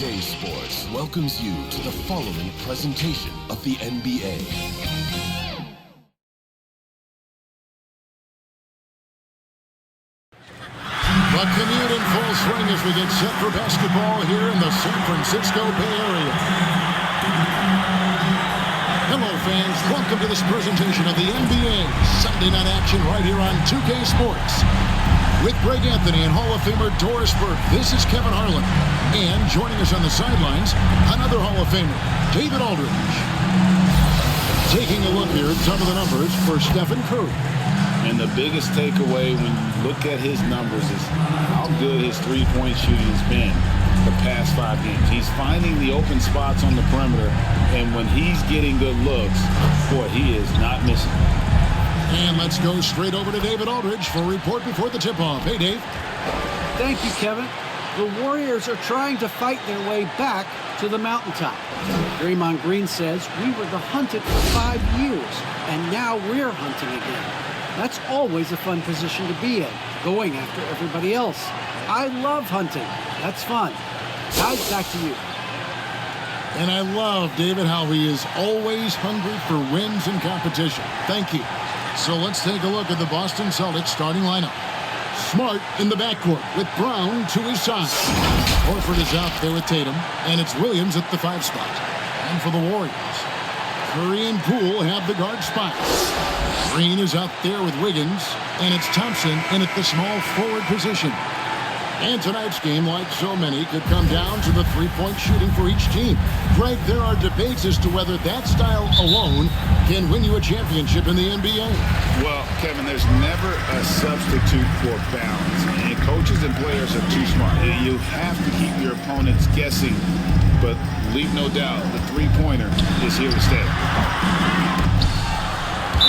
2K Sports welcomes you to the following presentation of the NBA. The commute in full swing as we get set for basketball here in the San Francisco Bay Area. Hello, fans. Welcome to this presentation of the NBA. Sunday night action right here on 2K Sports. With Greg Anthony and Hall of Famer Doris Burke, this is Kevin Harlan. And joining us on the sidelines, another Hall of Famer, David Aldridge. Taking a look here at some of the numbers for Stephen Curry. And the biggest takeaway when you look at his numbers is how good his three-point shooting has been the past 5 games. He's finding the open spots on the perimeter, and when he's getting good looks, boy, he is not missing. And let's go straight over to David Aldridge for a report before the tip-off. Hey, Dave. Thank you, Kevin. The Warriors are trying to fight their way back to the mountaintop. Draymond Green says, we were the hunted for 5 years, and now we're hunting again. That's always a fun position to be in, going after everybody else. I love hunting. That's fun. Guys, back to you. And I love, David, how he is always hungry for wins and competition. Thank you. So let's take a look at the Boston Celtics starting lineup. Smart in the backcourt with Brown to his side. Horford is out there with Tatum, and it's Williams at the 5 spot. And for the Warriors, Curry and Poole have the guard spot. Green is out there with Wiggins, and it's Thompson in at the small forward position. And tonight's game, like so many, could come down to the three-point shooting for each team. Greg, there are debates as to whether that style alone can win you a championship in the NBA. Well, Kevin, there's never a substitute for balance. And coaches and players are too smart. You have to keep your opponents guessing. But leave no doubt, the three-pointer is here to stay.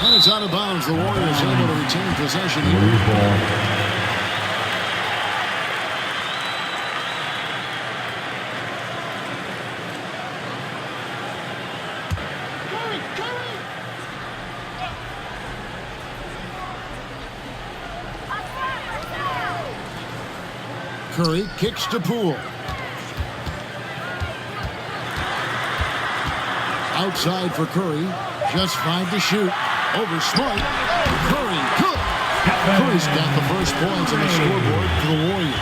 And it's out of bounds. The Warriors able to retain possession here. Curry kicks to Poole. Outside for Curry. Just 5 to shoot. Over Smart. Curry, good. Curry's got the first points on the scoreboard for the Warriors.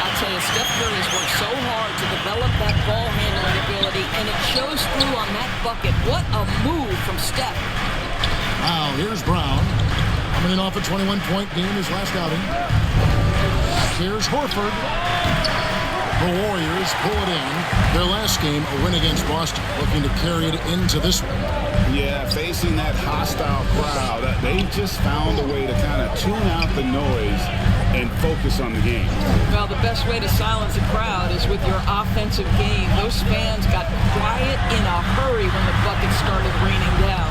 I'll tell you, Steph Curry has worked so hard to develop that ball handling ability, and it shows through on that bucket. What a move from Steph. Wow, here's Brown. Coming in off a 21-point game his last outing. Here's Horford. The Warriors pull it in. Their last game, a win against Boston, looking to carry it into this one. Yeah, facing that hostile crowd, they just found a way to kind of tune out the noise and focus on the game. Well, the best way to silence a crowd is with your offensive game. Those fans got quiet in a hurry when the buckets started raining down.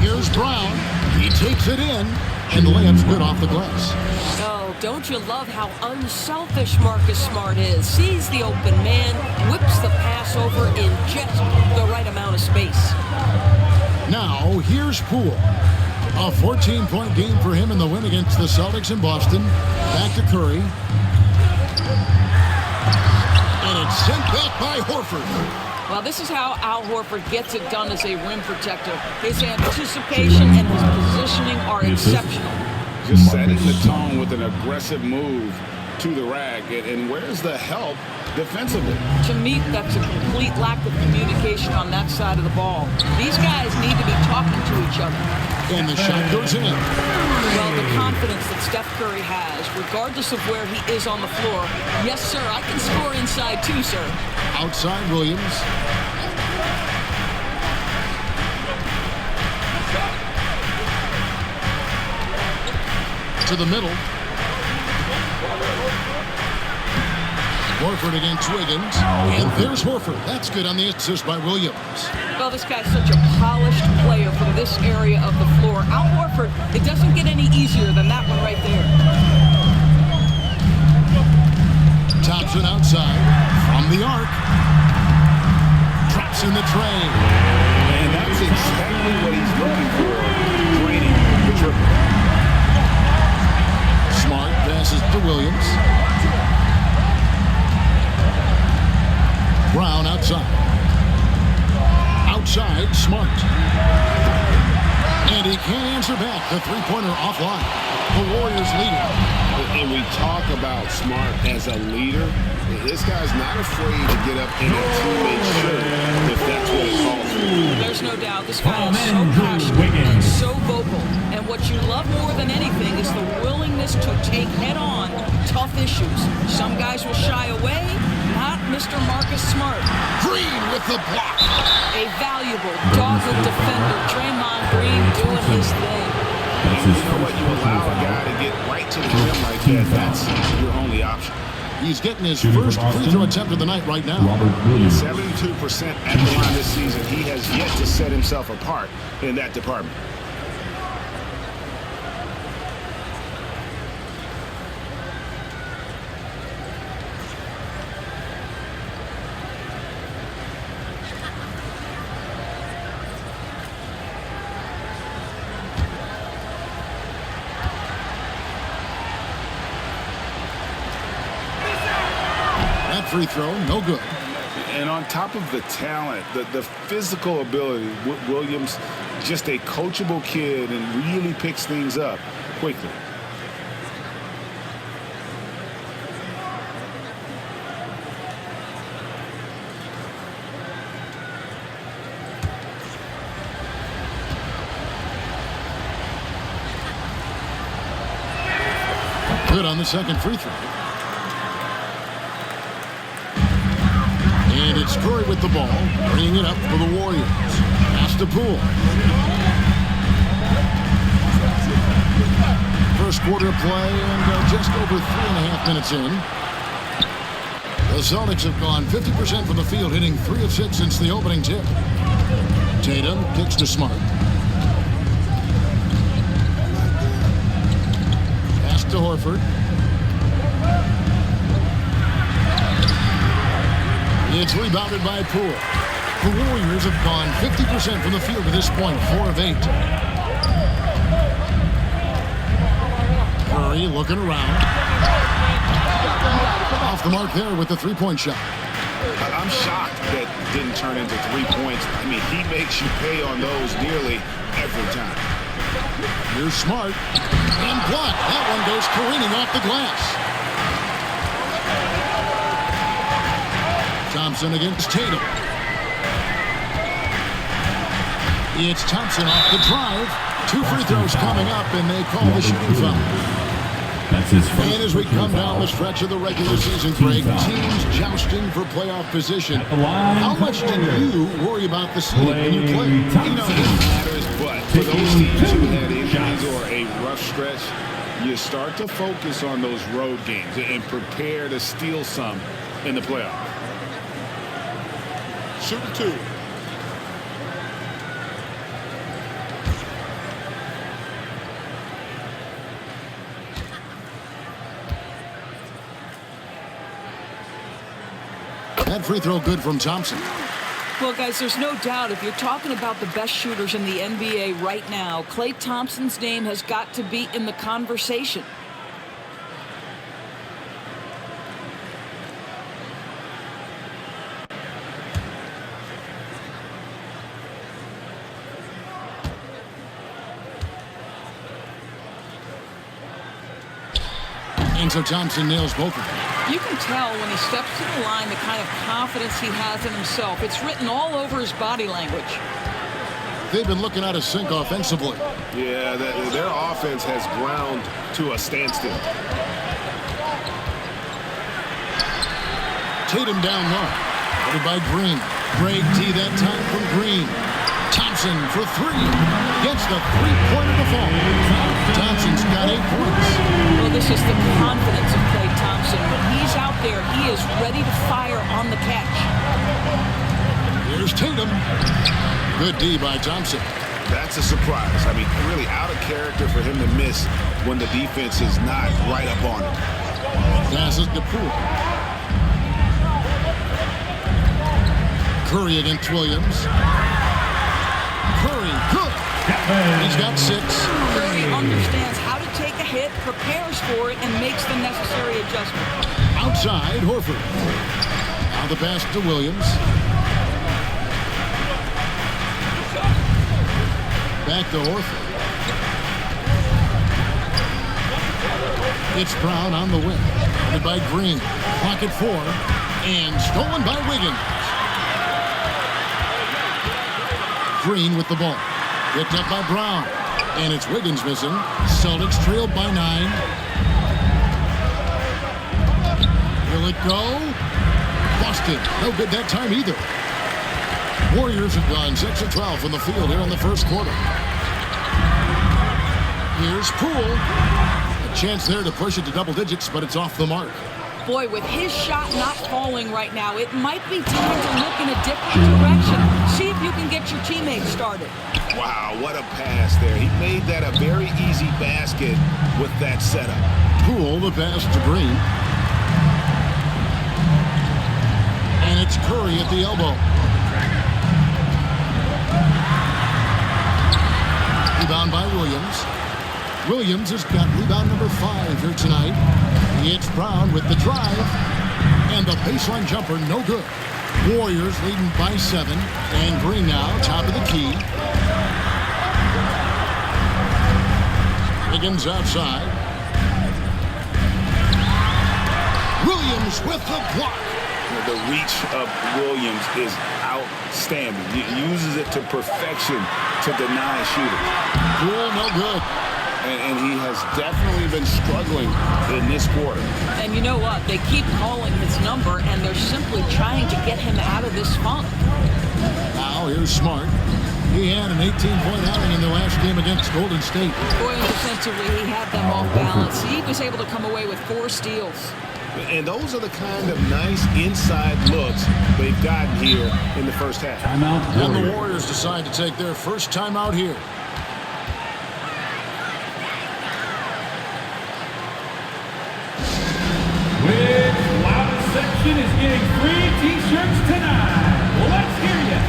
Here's Brown. He takes it in, and the layup's good off the glass. Oh, don't you love how unselfish Marcus Smart is? Sees the open man, whips the pass over in just the right amount of space. Now, here's Poole. A 14-point game for him in the win against the Celtics in Boston. Back to Curry. And it's sent back by Horford. Well, this is how Al Horford gets it done as a rim protector. His anticipation and his positioning are exceptional. Just setting the tone with an aggressive move to the rack. And where's the help defensively? To me, that's a complete lack of communication on that side of the ball. These guys need to be talking to each other. And the shot goes in. Well, the confidence that Steph Curry has, regardless of where he is on the floor. Yes, sir, I can score inside too, sir. Outside Williams. To the middle. Horford against Wiggins. And there's Horford. That's good on the assist by Williams. Well, this guy's such a polished player from this area of the floor. Al Horford, it doesn't get any easier than that one right there. Thompson outside from the arc. Drops in the tray. And that's exactly what he's looking for. Draining the triple. Smart can't answer back. The three-pointer offline. The Warriors leading. And we talk about Smart as a leader. This guy's not afraid to get up in a teammate's shirt if that's what it calls for. There's no doubt this guy is so passionate and so vocal. And what you love more than anything is the willingness to take head-on tough issues. Some guys will shy away, not Mr. Marcus Smart. Green with the block. A valuable, dogged defender, Draymond Green doing his thing. You know what? You allow a guy to get right to the rim like that, that's your only option. He's getting his first free throw attempt of the night right now. 72% at the line this season. He has yet to set himself apart in that department. Free throw, no good. And on top of the talent, the physical ability, Williams, just a coachable kid and really picks things up quickly. Good on the second free throw. And it's Curry with the ball, bringing it up for the Warriors. Pass to Poole. First quarter play and just over 3.5 minutes in. The Celtics have gone 50% from the field, hitting 3 of 6 since the opening tip. Tatum kicks to Smart. Pass to Horford. It's rebounded by Poole. The Warriors have gone 50% from the field to this point, 4 of 8. Curry looking around. Off the mark there with the three-point shot. I'm shocked that didn't turn into 3 points. I mean, he makes you pay on those nearly every time. Here's Smart. And blocked. That one goes careening off the glass. Thompson against Tatum. It's Thompson off the drive. 2 free throws coming up, and they call the shooting foul. And as we come down the stretch of the regular season, Greg, teams jousting for playoff position. How much do you worry about the seed when you play? You know, it matters, but for those teams who had injuries or a rough stretch, you start to focus on those road games and prepare to steal some in the playoffs. Shooting 2. That free throw good from Thompson. Well, guys, there's no doubt if you're talking about the best shooters in the NBA right now, Klay Thompson's name has got to be in the conversation. And so Thompson nails both of them. You can tell when he steps to the line the kind of confidence he has in himself. It's written all over his body language. They've been looking out of sync offensively. Yeah, their offense has ground to a standstill. Tatum down low. Headed by Green. Great D that time from Green. Thompson for 3. Gets the three-pointer to fall. Thompson's got 8 points. Well, this is the confidence of Klay Thompson. When he's out there, he is ready to fire on the catch. Here's Tatum. Good D by Thompson. That's a surprise. I mean, really out of character for him to miss when the defense is not right up on him. Passes to Poole. Curry against Williams. Curry, good. He's got 6. Curry understands how to take a hit, prepares for it, and makes the necessary adjustment. Outside, Horford. Now the pass to Williams. Back to Horford. It's Brown on the wing. Guarded by Green. Pocket 4. And stolen by Wiggins. Green with the ball. Picked up by Brown. And it's Wiggins missing. Celtics trailed by 9. Will it go? Busted. No good that time either. Warriors have gone 6 of 12 from the field here in the first quarter. Here's Poole. A chance there to push it to double digits, but it's off the mark. Boy, with his shot not falling right now, it might be time to look in a different direction. See if you can get your teammates started. Wow, what a pass there. He made that a very easy basket with that setup. Poole, the pass to Green. And it's Curry at the elbow. Rebound by Williams. Williams has got rebound number 5 here tonight. It's Brown with the drive. And the baseline jumper, no good. Warriors leading by 7. And Green now, top of the key. Wiggins outside. Williams with the block. The reach of Williams is outstanding. He uses it to perfection to deny shooters. Poole, no good. And he has definitely been struggling in this quarter. And you know what? They keep calling his number, and they're simply trying to get him out of this funk. Now here's Smart. He had an 18-point outing in the last game against Golden State. Boy, defensively, he had them off balance. He was able to come away with 4 steals. And those are the kind of nice inside looks they've gotten here in the first half. And the Warriors decide to take their first timeout here. Which loudest section is getting free t-shirts tonight? Let's hear ya.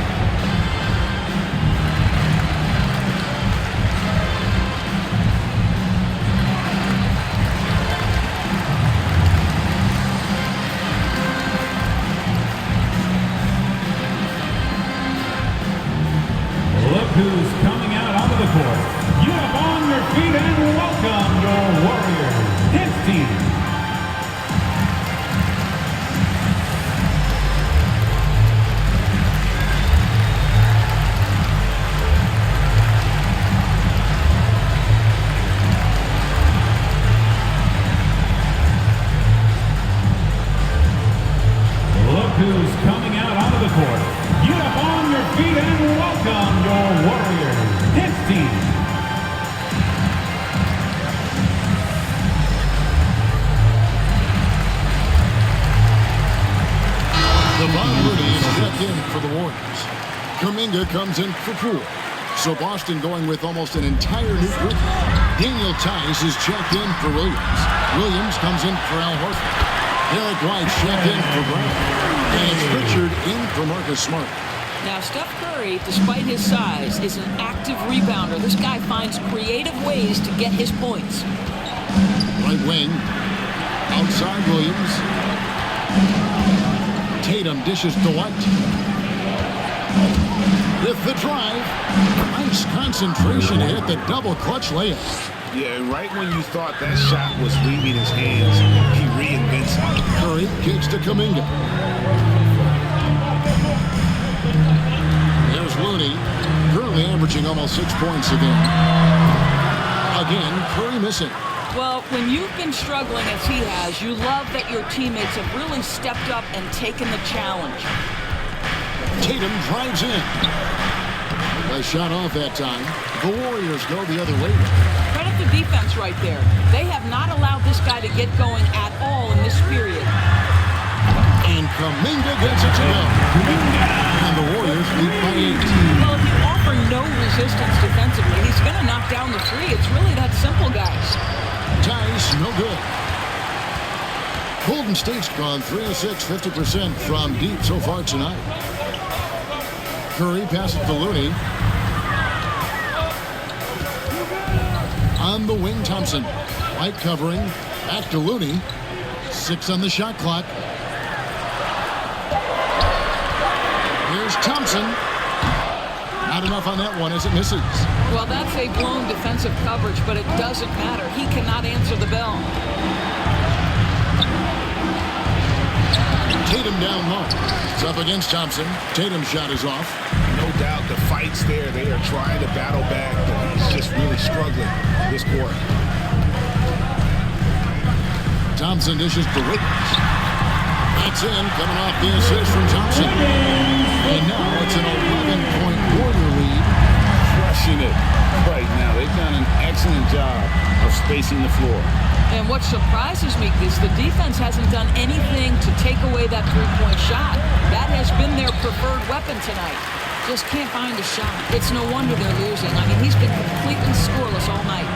Look who's coming out onto the court. Get up on your feet and welcome your Warriors dance team. Who's coming out onto the court. Get up on your feet and welcome your Warriors dance team. Devon Mooney is checked in for the Warriors. Kuminga comes in for Poole. So Boston going with almost an entire new group. Daniel Tice is checked in for Williams. Williams comes in for Al Horford. Eric White checked in for Brown. And it's Richard in for Marcus Smart. Now, Steph Curry, despite his size, is an active rebounder. This guy finds creative ways to get his points. Right wing. Outside Williams. Tatum dishes to White. With the drive. Nice concentration to hit the double clutch layup. Yeah, and right when you thought that shot was leaving his hands, he reinvents it. Curry kicks to Kuminga. There's Looney, currently averaging almost 6 points a game. Again, Curry missing. Well, when you've been struggling as he has, you love that your teammates have really stepped up and taken the challenge. Tatum drives in. A shot off that time. The Warriors go the other way. Credit the defense right there. They have not allowed this guy to get going at all in this period. And Kuminga gets it to go. And the Warriors lead by 8. Well, if you offer no resistance defensively, he's going to knock down the three. It's really that simple, guys. Tice, no good. Golden State's gone 3 of 6, 50% from deep so far tonight. Curry passes to Looney. On the wing, Thompson. White covering. Back to Looney. 6 on the shot clock. Here's Thompson. Not enough on that one as it misses. Well, that's a blown defensive coverage, but it doesn't matter. He cannot answer the bell. Tatum down low. It's up against Thompson. Tatum's shot is off. No doubt the fight's there. They are trying to battle back, but he's just really struggling this quarter. Thompson dishes to Wiggins. That's in, coming off the assist from Thompson. And now it's an 11-point Warrior lead. Crushing it right now. They've done an excellent job of spacing the floor. And what surprises me is the defense hasn't done anything to take away that three-point shot. That has been their preferred weapon tonight. Just can't find a shot. It's no wonder they're losing. I mean, he's been completely scoreless all night.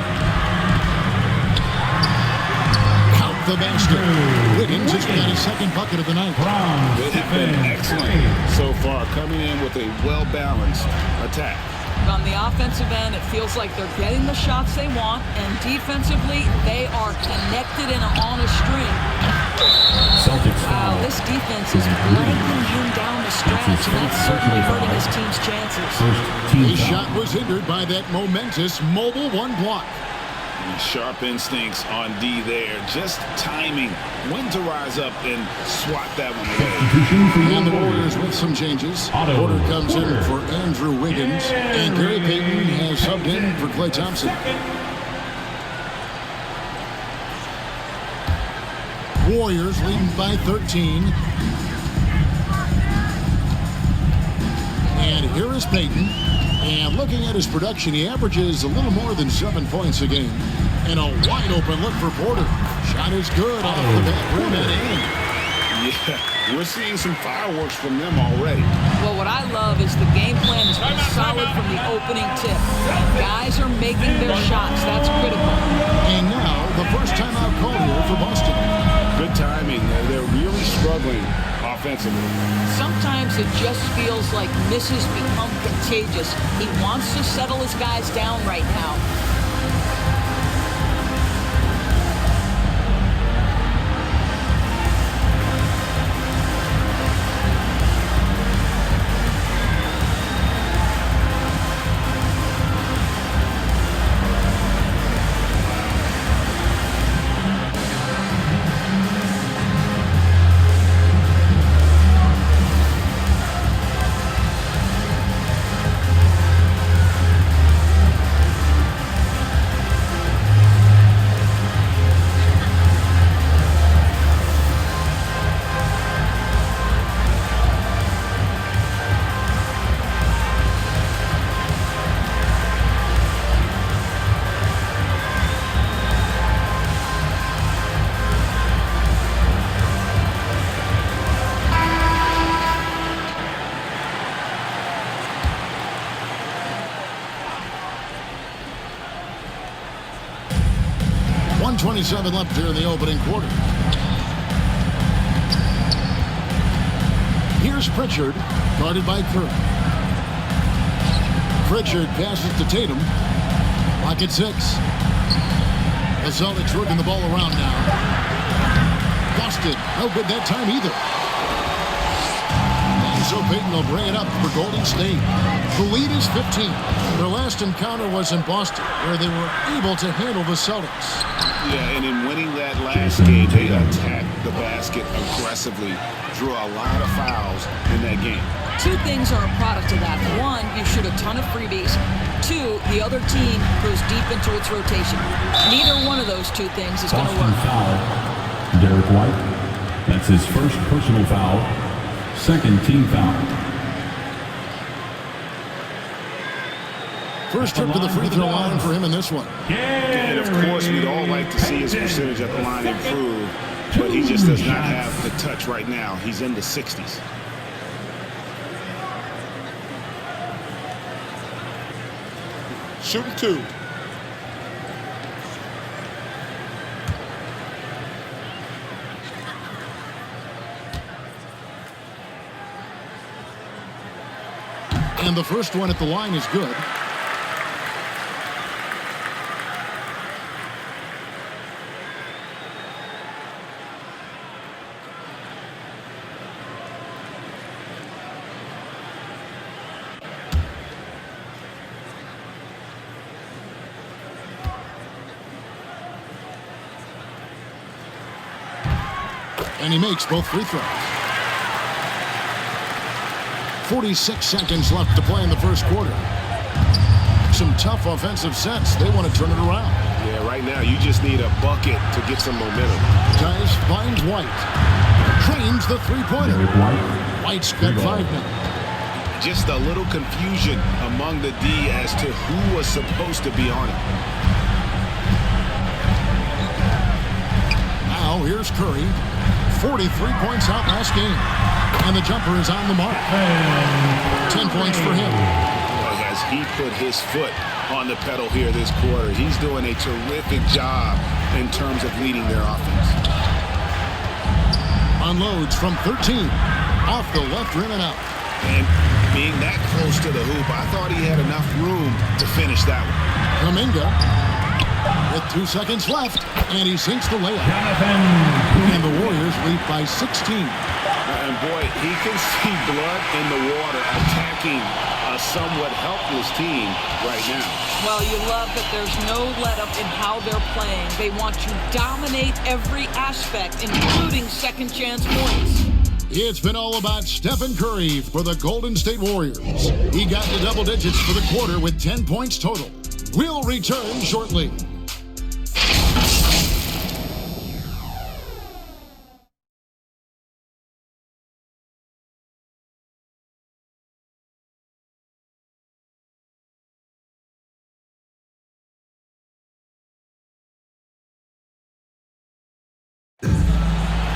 Count the basket. Wiggins has got his second bucket of the night. They have been excellent so far, coming in with a well-balanced attack. On the offensive end, it feels like they're getting the shots they want, and defensively, they are connected and on a string. Celtics Wow, foul. this defense is blanking him down the stretch, and that's certainly hurting his team's chances. First team His foul. shot was hindered by that momentous mobile one block. Sharp instincts on D there. Just timing when to rise up and swat that one away. Substitution for And the your Warriors with some changes. Otto Order comes in Porter. for Andrew Wiggins. And Gary Payton has subbed in for Klay Thompson. Warriors leading by 13. And here is Payton. And looking at his production, he averages a little more than 7 points a game. And a wide open look for Porter. Shot is good off the back rim and in. Yeah, we're seeing some fireworks from them already. Well, what I love is the game plan has been solid from the opening tip. Guys are making their shots. That's critical. And now, the first timeout call here for Boston. Good timing. They're really struggling offensively. Sometimes it just feels like misses become contagious. He wants to settle his guys down right now. .27 left here in the opening quarter. Here's Pritchard, guarded by Kerr. Pritchard passes to Tatum. Lock at 6. The Celtics working the ball around now. Busted. No good that time either. And so Payton will bring it up for Golden State. The lead is 15. Their last encounter was in Boston, where they were able to handle the Celtics. Yeah, and in winning that last game, they attacked the basket aggressively, drew a lot of fouls in that game. Two things are a product of that. One, you shoot a ton of freebies. Two, the other team goes deep into its rotation. Neither one of those two things is going to Boston work. foul. Derek White. That's his first personal foul. Second team foul. First trip to the free throw line for him in this one. And of course, we'd all like to see his percentage at the line improve, but he just does not have the touch right now. He's in the 60s. Shooting 2. And the first one at the line is good. And he makes both free throws. 46 seconds left to play in the first quarter. Some tough offensive sets. They want to turn it around. Yeah, right now you just need a bucket to get some momentum. Tice finds White. Trains the three-pointer. White's got 5 now. Just a little confusion among the D as to who was supposed to be on it. Now here's Curry. 43 points out last game. And the jumper is on the mark. 10 points for him. As he put his foot on the pedal here this quarter, he's doing a terrific job in terms of leading their offense. Unloads from 13. Off the left rim and out. And being that close to the hoop, I thought he had enough room to finish that one. Kuminga with 2 seconds left, and he sinks the layup. And the Warriors lead by 16. And boy, he can see blood in the water attacking a somewhat helpless team right now. Well, you love that there's no let-up in how they're playing. They want to dominate every aspect, including second-chance points. It's been all about Stephen Curry for the Golden State Warriors. He got to double digits for the quarter with 10 points total. We'll return shortly.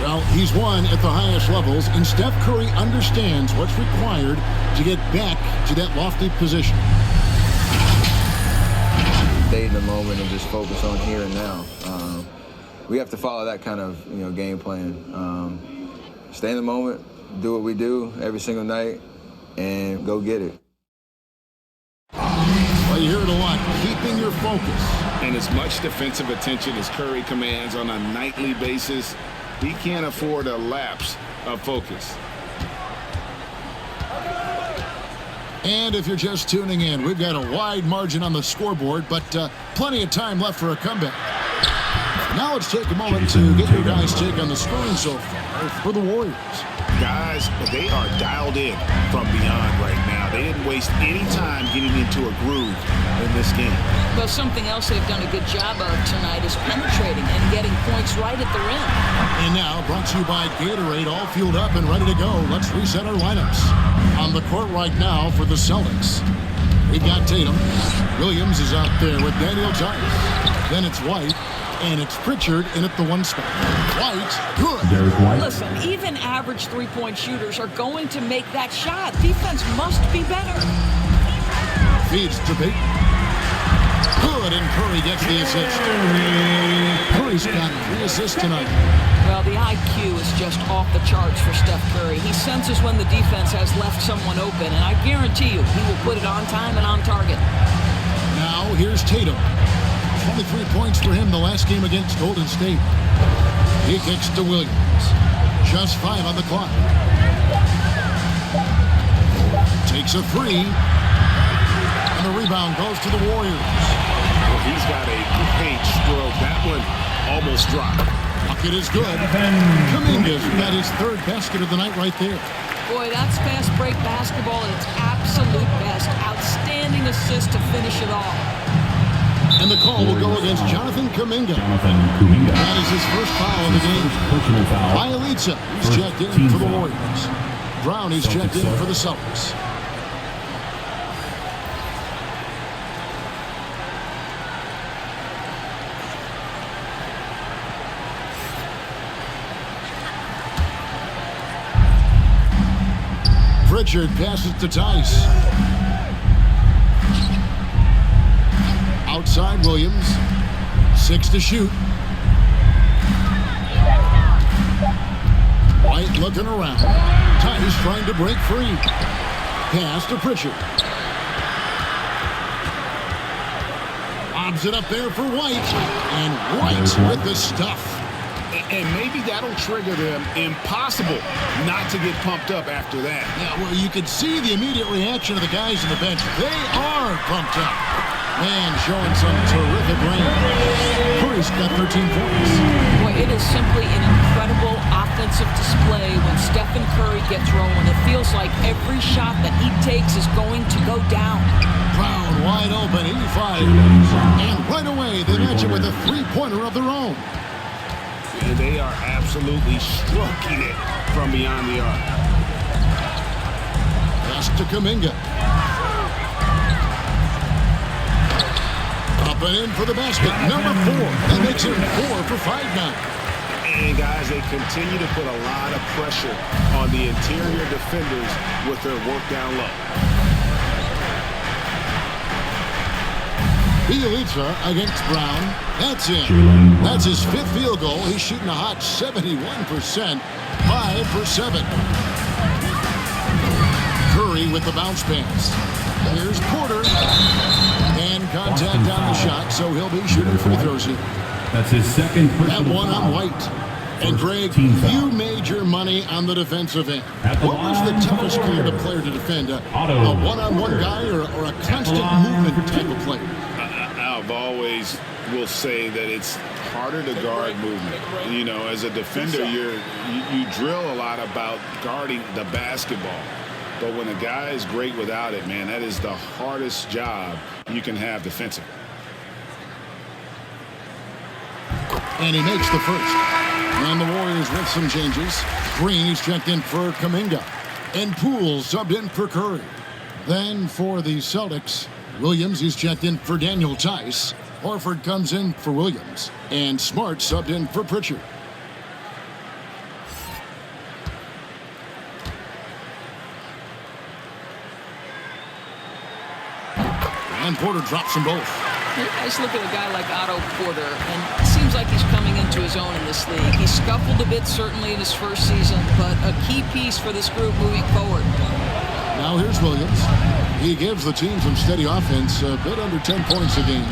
Well, he's won at the highest levels, and Steph Curry understands what's required to get back to that lofty position. Stay in the moment and just focus on here and now. We have to follow that kind of game plan. Stay in the moment, do what we do every single night, and go get it. Well, you hear it a lot, keeping your focus. And as much defensive attention as Curry commands on a nightly basis, he can't afford a lapse of focus. And if you're just tuning in, we've got a wide margin on the scoreboard, but plenty of time left for a comeback. Now let's take a moment to get your guys' take on the scoring so far for the Warriors. Guys, they are dialed in from beyond right now. They didn't waste any time getting into a groove in this game. Well, something else they've done a good job of tonight is penetrating and getting points right at the rim. And now, brought to you by Gatorade, all fueled up and ready to go. Let's reset our lineups. On the court right now for the Celtics, we've got Tatum. Williams is out there with Daniel Tice. Then it's White. And it's Pritchard in at the 1 spot. White, good. Listen, even average three-point shooters are going to make that shot. Defense must be better. Feeds to Payton. Good, and Curry gets the assist. Curry's got 3 assists tonight. Well, the IQ is just off the charts for Steph Curry. He senses when the defense has left someone open, and I guarantee you he will put it on time and on target. Now, here's Tatum. 23 points for him the last game against Golden State. He kicks to Williams. Just 5 on the clock. Takes a 3. And the rebound goes to the Warriors. Well, he's got a great stroke. That one almost dropped. Bucket is good. Kuminga's got his 3rd basket of the night right there. Boy, that's fast break basketball at its absolute best. Outstanding assist to finish it off. And the call will go against Jonathan Kuminga. That is his first foul of the game. Bielitsa is checked in for the Warriors. Brown is checked in for the Celtics. Pritchard passes to Tice. Outside Williams. 6 to shoot. White looking around. Tice trying to break free. Pass to Pritchard. Lobs it up there for White. And White with the stuff. And maybe that'll trigger them. Impossible not to get pumped up after that. Yeah, well, you could see the immediate reaction of the guys on the bench. They are pumped up. And showing some terrific range. Curry's got 13 points. Boy, it is simply an incredible offensive display when Stephen Curry gets rolling. It feels like every shot that he takes is going to go down. Brown wide open, 85. And right away, they match it with a three-pointer of their own. And they are absolutely stroking it from beyond the arc. Pass to Kuminga. Up and in for the basket. Number 4. That makes it 4 for 5 now. And guys, they continue to put a lot of pressure on the interior defenders with their work down low. Bielitsa against Brown. That's in. That's his 5th field goal. He's shooting a hot 71%. 5 for 7. Curry with the bounce pass. Here's Porter. And contact on the shot, so he'll be shooting free throws here. That's his second That personal one on foul. White. And Greg, Team foul. you made your money on the defensive end. At the What was the line toughest for kind of player to defend? A Otto one-on-one guy or a constant line movement for type of player? I've always will say that it's harder to guard movement. You know, as a defender, you drill a lot about guarding the basketball. But when a guy is great without it, man, that is the hardest job you can have defensively. And he makes the first. And the Warriors with some changes. Green is checked in for Kuminga. And Poole subbed in for Curry. Then for the Celtics, Williams is checked in for Daniel Tice. Horford comes in for Williams. And Smart subbed in for Pritchard. And Porter drops them both. You guys look at a guy like Otto Porter, and it seems like he's coming into his own in this league. He scuffled a bit, certainly, in his first season, but a key piece for this group moving forward. Now here's Williams. He gives the team some steady offense, a bit under 10 points a game.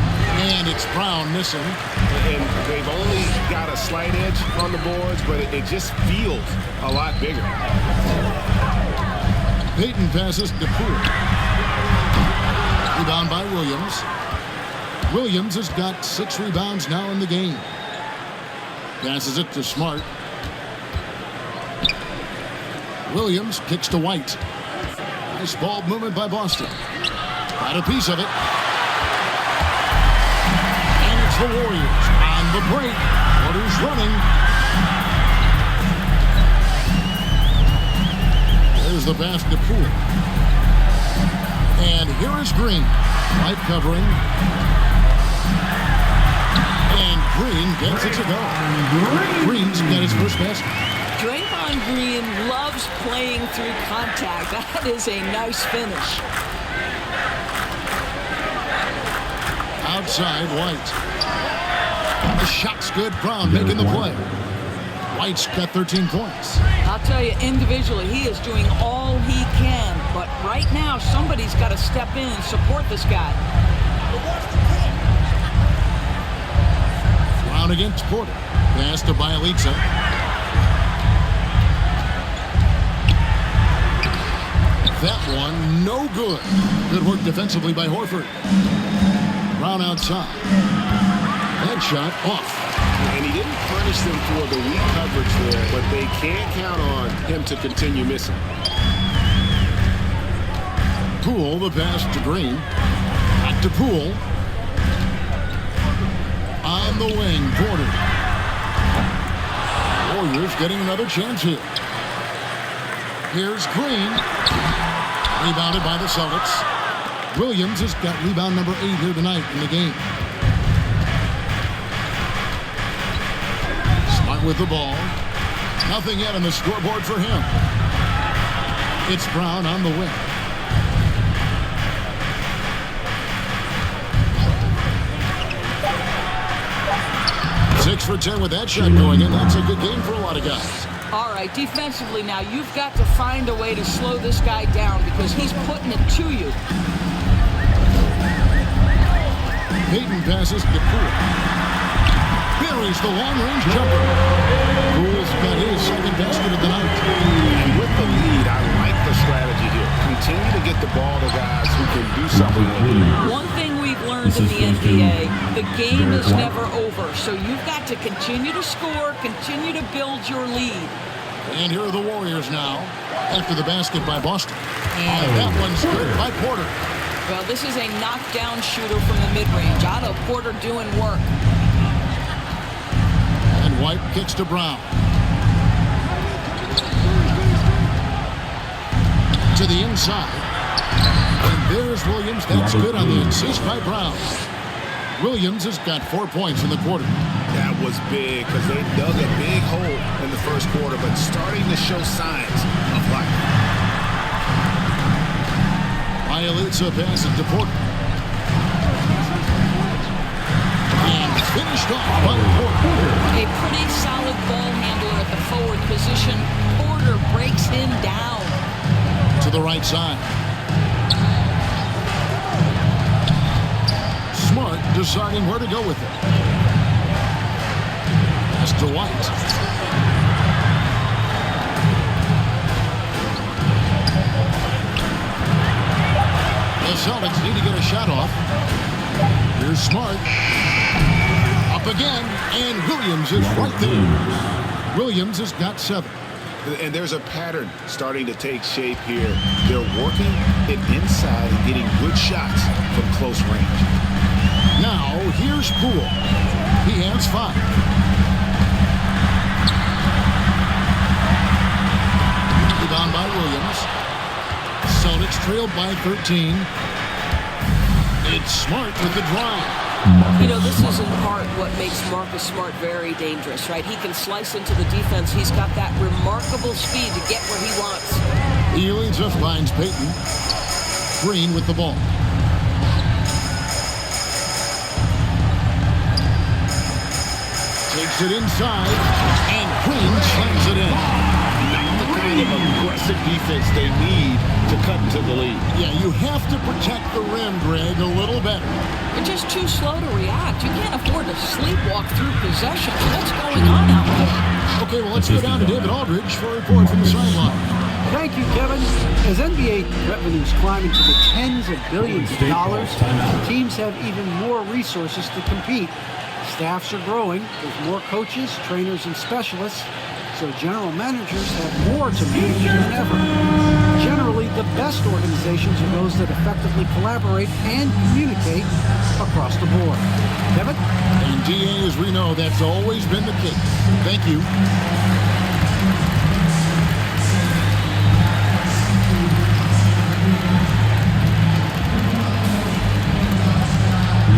And it's Brown missing. And they've only got a slight edge on the boards, but it just feels a lot bigger. Payton passes to Poole. Rebound by Williams. Williams has got 6 rebounds now in the game. Passes it to Smart. Williams kicks to White. Nice ball movement by Boston. Got a piece of it. And it's the Warriors on the break. Porter's running. There's the pass to Poole. And here is Green. White covering. And Green gets it to go. Green's got his first basket. Draymond Green loves playing through contact. That is a nice finish. Outside, White. The shot's good. Brown making the play. White's got 13 points. I'll tell you, individually, he is doing all he can. But right now, somebody's got to step in and support this guy. Brown against Porter. Pass to Bielitsa. That one, no good. Good work defensively by Horford. Brown outside. That shot off. And he didn't punish them for the weak coverage there, but they can't count on him to continue missing. Poole, the pass to Green. Back to Poole. On the wing, Porter. Warriors getting another chance here. Here's Green. Rebounded by the Celtics. Williams has got rebound number 8 here tonight in the game. Smart with the ball. Nothing yet on the scoreboard for him. It's Brown on the wing. Six for 10 with that shot going in. That's a good game for a lot of guys. All right, defensively now, you've got to find a way to slow this guy down because he's putting it to you. Payton passes to Poole. Buries the long-range jumper. Poole's got his second basket of the night. And with the lead, I like the strategy here. Continue to get the ball to guys who can do something with it. One thing we've learned learned in the NBA, the game is never over. So you've got to continue to score, continue to build your lead. And here are the Warriors now after the basket by Boston. And that one's good by Porter. Well, this is a knockdown shooter from the mid-range. Otto Porter doing work. And White kicks to Brown. To the inside. And there's Williams. That's good on the assist by Brown. Williams has got 4 points in the quarter. That was big because they dug a big hole in the first quarter, but starting to show signs of life. Bielitsa passes to Porter. And finished off by Porter. A pretty solid ball handler at the forward position. Porter breaks him down. To the right side. Smart deciding where to go with it. That's to White. The Celtics need to get a shot off. Here's Smart. Up again, and Williams is right there. Williams has got 7. And there's a pattern starting to take shape here. They're working it inside and getting good shots from close range. Now, here's Poole. He has 5. Rebound by Williams. Celtics trailed by 13. It's Smart with the drive. You know, this is in part what makes Marcus Smart very dangerous, right? He can slice into the defense. He's got that remarkable speed to get where he wants. He leads up, finds Payton. Green with the ball. Takes it inside, and Green slams it in. Not the kind of aggressive defense they need to cut into the lead. Yeah, you have to protect the rim, Greg, a little better. You're just too slow to react. You can't afford to sleepwalk through possessions. What's going on out there? Okay, well, let's go down to David Aldridge for a report from the sideline. Thank you, Kevin. As NBA revenues climb into the tens of billions of dollars, teams have even more resources to compete. Staffs are growing with more coaches, trainers, and specialists, so general managers have more to manage than ever. Generally, the best organizations are those that effectively collaborate and communicate across the board. Kevin? And DA, as we know, that's always been the case. Thank you.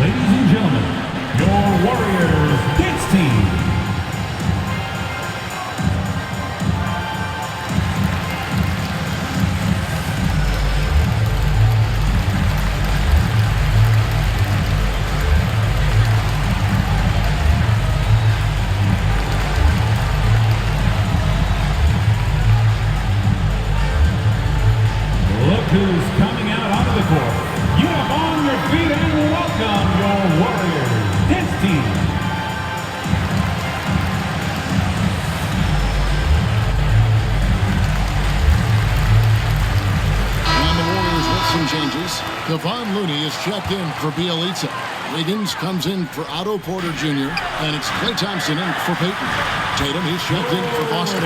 Ladies and gentlemen, your Warriors dance team. Look who's coming out onto the court. Get up on your feet and welcome your Warriors dance team. And the Warriors with some changes. Kevon Looney is checked in for Bielitsa. Wiggins comes in for Otto Porter Jr. And it's Klay Thompson in for Payton. Tatum, he's checked in for Boston.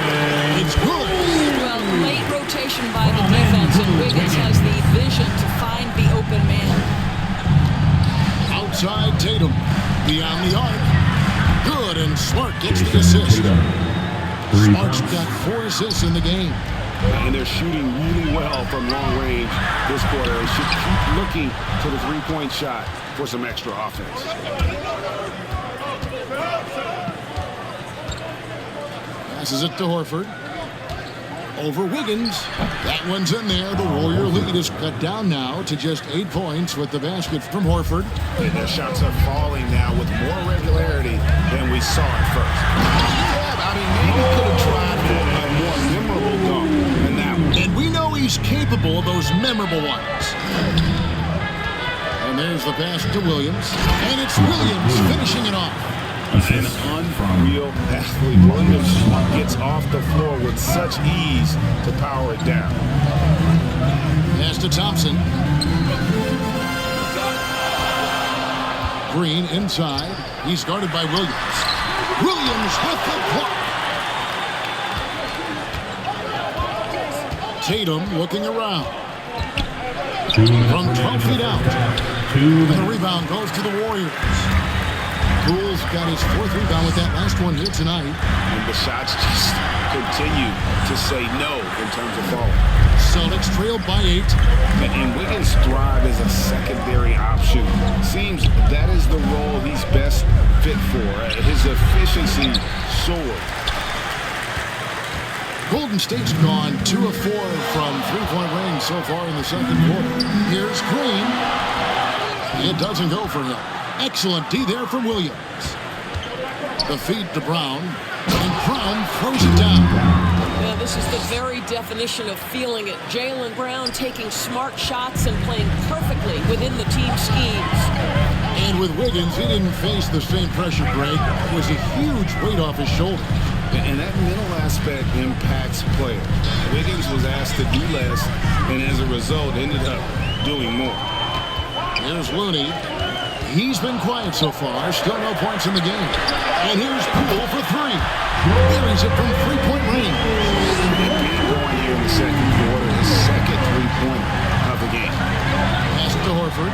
It's good. Well, late rotation by the defense, and Wiggins has the vision to find the open man. Outside Tatum. Beyond the arc. Good, and Smart gets the assist. Smart's got 4 assists in the game. And they're shooting really well from long range this quarter. They should keep looking to the three-point shot for some extra offense. Passes it to Horford. Over Wiggins. That one's in there. The Warrior lead is cut down now to just 8 points with the basket from Horford. And their shots are falling now with more regularity than we saw at first. Yeah, I mean, maybe could have tried for a more memorable dunk than that one. And we know he's capable of those memorable ones. And there's the pass to Williams. And it's Williams finishing it off. An unreal athlete. Williams gets off the floor with such ease to power it down. Pass to Thompson. Green inside. He's guarded by Williams. Williams with the block. Tatum looking around. From 12 feet out. And the rebound goes to the Warriors. Poole's got his 4th rebound with that last one here tonight. And the shots just continue to say no in terms of falling. Celtics trailed by 8. And Wiggins' thrive as a secondary option. Seems that is the role he's best fit for. His efficiency soared. Golden State's gone 2 of 4 from three-point range so far in the second quarter. Here's Green. It doesn't go for him. Excellent D there from Williams. The feed to Brown. And Brown throws it down. Yeah, this is the very definition of feeling it. Jaylen Brown taking smart shots and playing perfectly within the team schemes. And with Wiggins, he didn't face the same pressure, Greg. It was a huge weight off his shoulders. And that mental aspect impacts players. Wiggins was asked to do less, and as a result, ended up doing more. Here's Looney. He's been quiet so far. Still no points in the game. And here's Poole for 3. Buries it from three-point range. Going here in the second quarter, his second three-point of the game. Pass to Horford.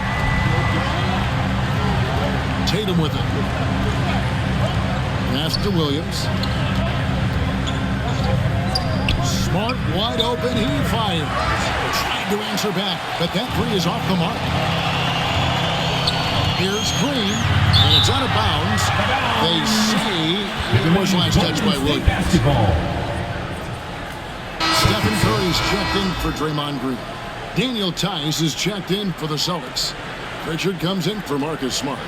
Tatum with it. Pass to Williams. Smart, wide open, he fires. Tried to answer back, but that 3 is off the mark. Here's Green, and it's out of bounds. They say it was last touch by Williams. Stephen Curry's checked in for Draymond Green. Daniel Tice is checked in for the Celtics. Richard comes in for Marcus Smart.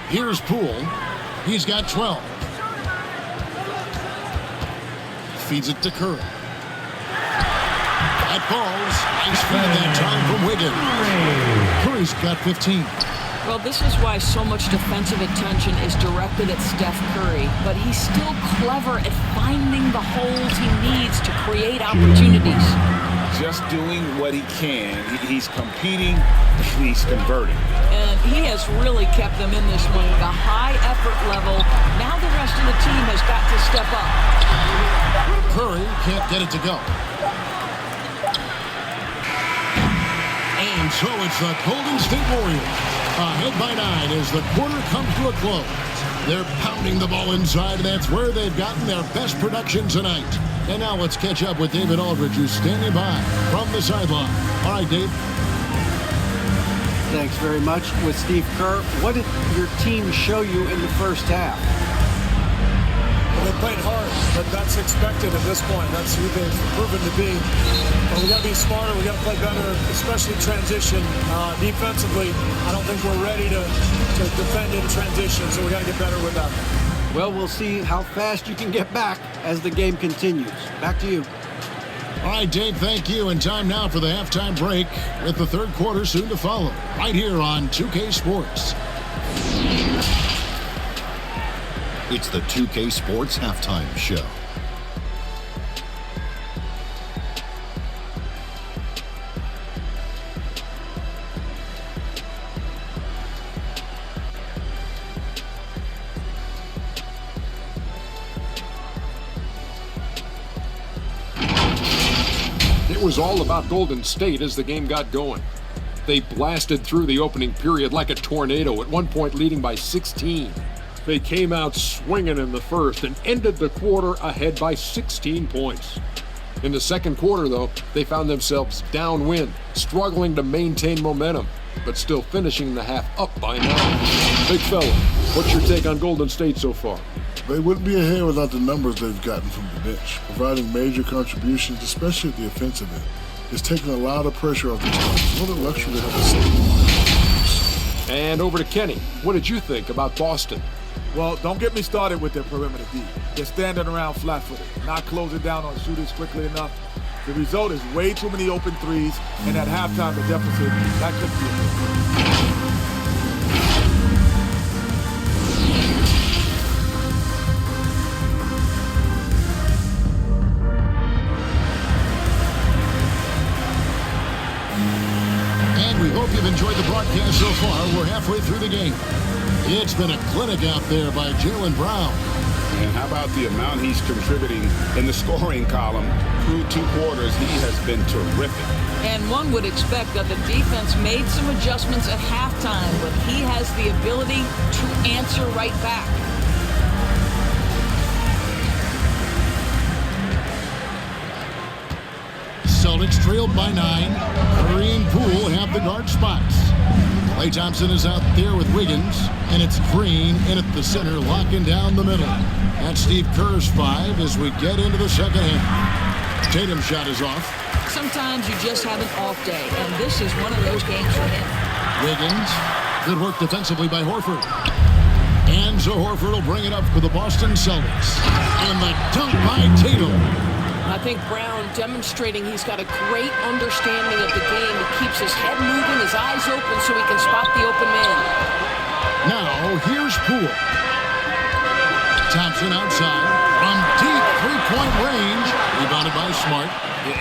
Here's Poole. He's got 12. Feeds it to Curry. That falls. Nice feed that time from Wiggins. Curry's got 15. Well, this is why so much defensive attention is directed at Steph Curry, but he's still clever at finding the holes he needs to create opportunities. Just doing what he can. He's competing, he's converting. And he has really kept them in this one with a high effort level. Now the rest of the team has got to step up. Curry can't get it to go. And so it's the Golden State Warriors ahead by 9 as the quarter comes to a close. They're pounding the ball inside, and that's where they've gotten their best production tonight. And now let's catch up with David Aldridge, who's standing by from the sideline. All right, Dave. Thanks very much. With Steve Kerr, what did your team show you in the first half? Well, they played hard, but that's expected at this point. That's who they've proven to be. But we got to be smarter. We got to play better, especially transition. Defensively, I don't think we're ready to defend in transition, so we got to get better with that. Well, we'll see how fast you can get back as the game continues. Back to you. All right, Dave, thank you. And time now for the halftime break with the third quarter soon to follow. Right here on 2K Sports. It's the 2K Sports Halftime Show. It was all about Golden State as the game got going. They blasted through the opening period like a tornado, at one point leading by 16. They came out swinging in the first and ended the quarter ahead by 16 points. In the second quarter, though, they found themselves downwind, struggling to maintain momentum, but still finishing the half up by 9. Big fella, what's your take on Golden State so far? They wouldn't be ahead without the numbers they've gotten from the bench, providing major contributions, especially at the offensive end. It's taken a lot of pressure off the team. What a luxury to have a safety. And over to Kenny. What did you think about Boston? Well, don't get me started with their perimeter D. They're standing around flat-footed, not closing down on shooters quickly enough. The result is way too many open threes, and at halftime, the deficit, that could be a broadcast so far, we're halfway through the game. It's been a clinic out there by Jaylen Brown. And how about the amount he's contributing in the scoring column? Through 2 quarters, he has been terrific. And one would expect that the defense made some adjustments at halftime, but he has the ability to answer right back. Celtics trailed by 9. Curry and Poole have the guard spots. Klay Thompson is out there with Wiggins, and it's Green in at the center, locking down the middle. That's Steve Kerr's 5 as we get into the second half. Tatum's shot is off. Sometimes you just have an off day, and this is one of those games for him. Wiggins, good work defensively by Horford. And so Horford will bring it up for the Boston Celtics. And the dunk by Tatum. I think Brown demonstrating he's got a great understanding of the game. He keeps his head moving, his eyes open so he can spot the open man. Now, here's Poole. Thompson outside from deep three-point range. Rebounded by Smart.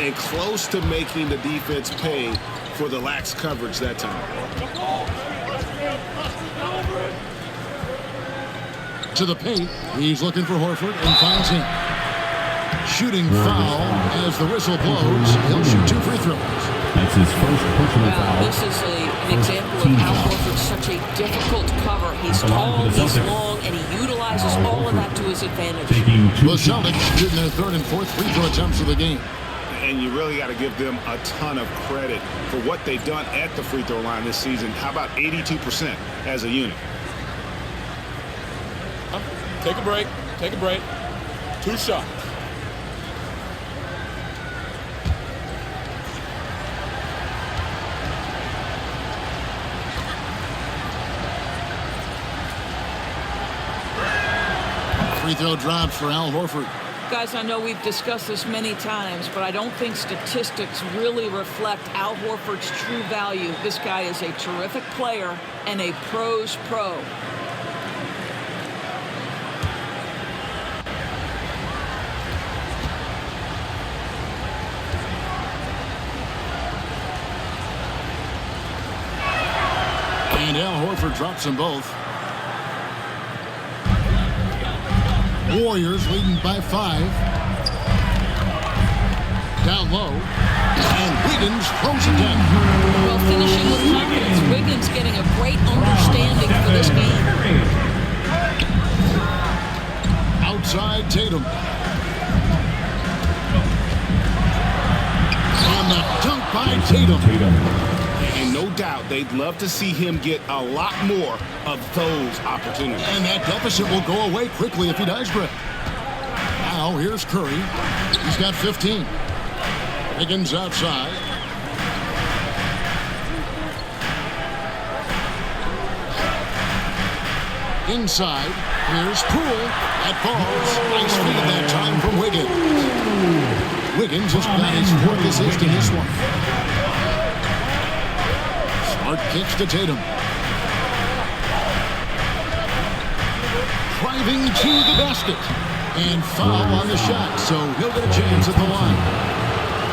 And close to making the defense pay for the lax coverage that time. To the paint. He's looking for Horford and finds him. Shooting foul as the whistle blows. He'll shoot 2 free throws. That's his first personal foul. This is an example of how Horford's such a difficult cover. He's tall, he's long, and he utilizes all of that to his advantage. The Celtics shooting their 3rd and 4th free throw attempts of the game. And you really got to give them a ton of credit for what they've done at the free throw line this season. How about 82% as a unit? Take a break. Take a break. 2 shots. Free throw dropped for Al Horford. Guys, I know we've discussed this many times, but I don't think statistics really reflect Al Horford's true value. This guy is a terrific player and a pro's pro. And Al Horford drops them both. Warriors leading by 5. Down low. And Wiggins throws it down. Well, finishing with confidence. Wiggins getting a great understanding for this game. Outside Tatum. And the dunk by Tatum. And no doubt they'd love to see him get a lot more of those opportunities. And that deficit will go away quickly if he does, Greg. Now here's Curry. He's got 15. Wiggins outside. Inside. Here's Poole. That falls. Nice feed that time from Wiggins. Wiggins has got his 4th assist in this one. Smart kicks to Tatum. Driving to the basket. And foul on the shot, so he'll get a chance at the line.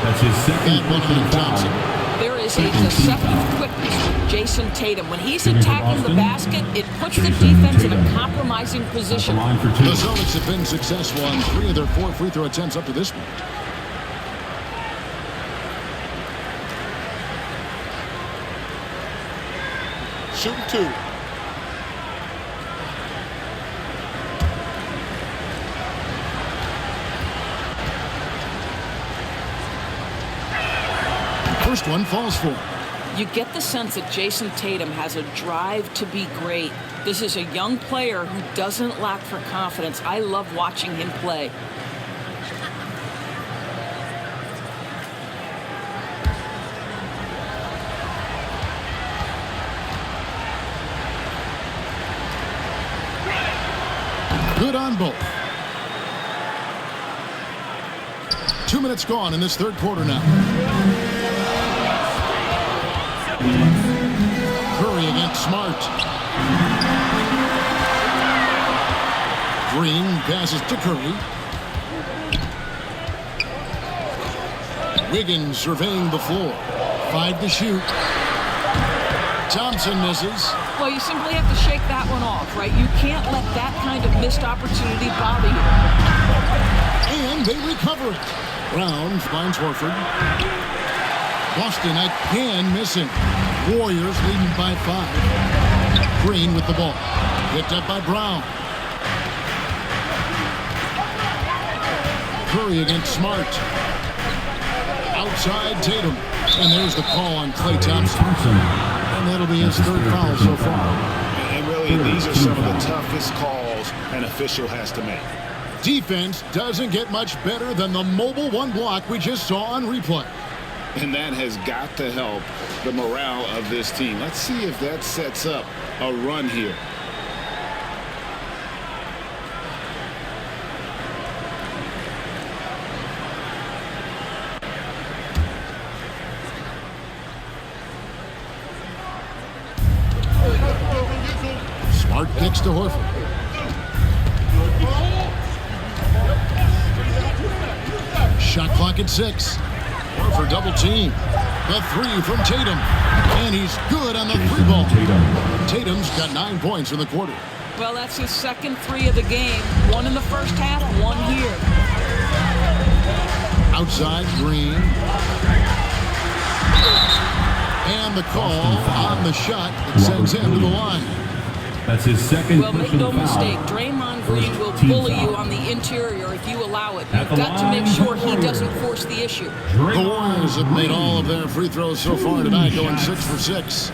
That's his second on Thompson. There is a deceptive quickness with Jason Tatum. When he's attacking the basket, it puts the defense in a compromising position. The Celtics have been successful on 3 of their 4 free throw attempts up to this point. Shooting 2. First one falls for him. You get the sense that Jason Tatum has a drive to be great. This is a young player who doesn't lack for confidence. I love watching him play. Good on both. 2 minutes gone in this 3rd quarter now. Curry against Smart. Green passes to Curry. Wiggins surveying the floor. 5 to shoot. Thompson misses. Well, you simply have to shake that one off, right? You can't let that kind of missed opportunity bother you. And they recover it. Brown finds Horford. Boston again missing. Warriors leading by 5. Green with the ball. Picked up by Brown. Curry against Smart. Outside Tatum. And there's the call on Klay Thompson. And that'll be his 3rd foul so far. And really, these are some of the toughest calls an official has to make. Defense doesn't get much better than the mobile one block we just saw on replay. And that has got to help the morale of this team. Let's see if that sets up a run here. Smart kicks to Horford. Shot clock at 6. Horford double team. The 3 from Tatum. And he's good on the 3 ball. Tatum's got 9 points in the quarter. Well, that's his 2nd 3 of the game. 1 in the first half, 1 here. Outside Green. And the call on the shot that sends him to the line. That's his 2nd. Well, make no mistake, Draymond Green will bully you on the interior if you allow it. You've got to make sure he doesn't force the issue. The Warriors have made all of their free throws so far tonight, going 6 for 6.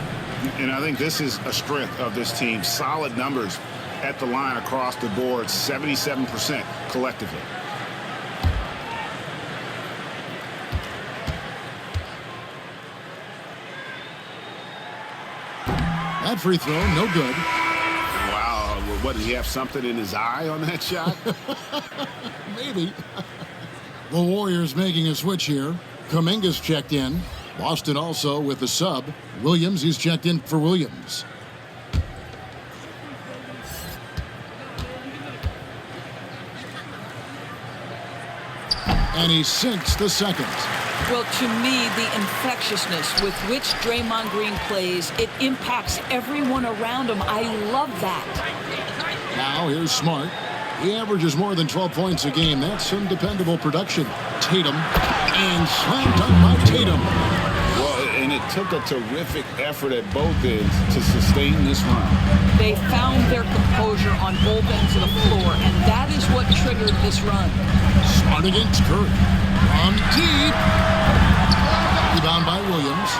And I think this is a strength of this team. Solid numbers at the line across the board, 77% collectively. That free throw, no good. Wow, what, did he have something in his eye on that shot? Maybe. The Warriors making a switch here. Kuminga's checked in. Boston also with the sub. Williams, he's checked in for Williams. And he sinks the 2nd. Well, to me, the infectiousness with which Draymond Green plays, it impacts everyone around him. I love that. Now here's Smart. He averages more than 12 points a game. That's some dependable production. Tatum. And slam dunk by Tatum. Well, and it took a terrific effort at both ends to sustain this run. They found their composure on both ends of the floor, and that is what triggered this run. Smart against Curry. From deep. Rebound by Williams.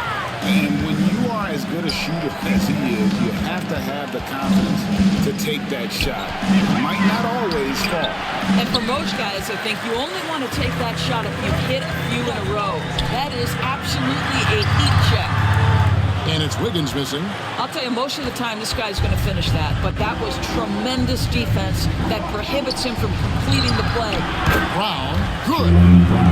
And when you are as good a shooter as he is, you have to have the confidence to take that shot. It might not always fall. And for most guys, I think you only want to take that shot if you've hit a few in a row. That is absolutely a heat check. And it's Wiggins missing. I'll tell you, most of the time, this guy's going to finish that. But that was tremendous defense that prohibits him from completing the play. Brown, good.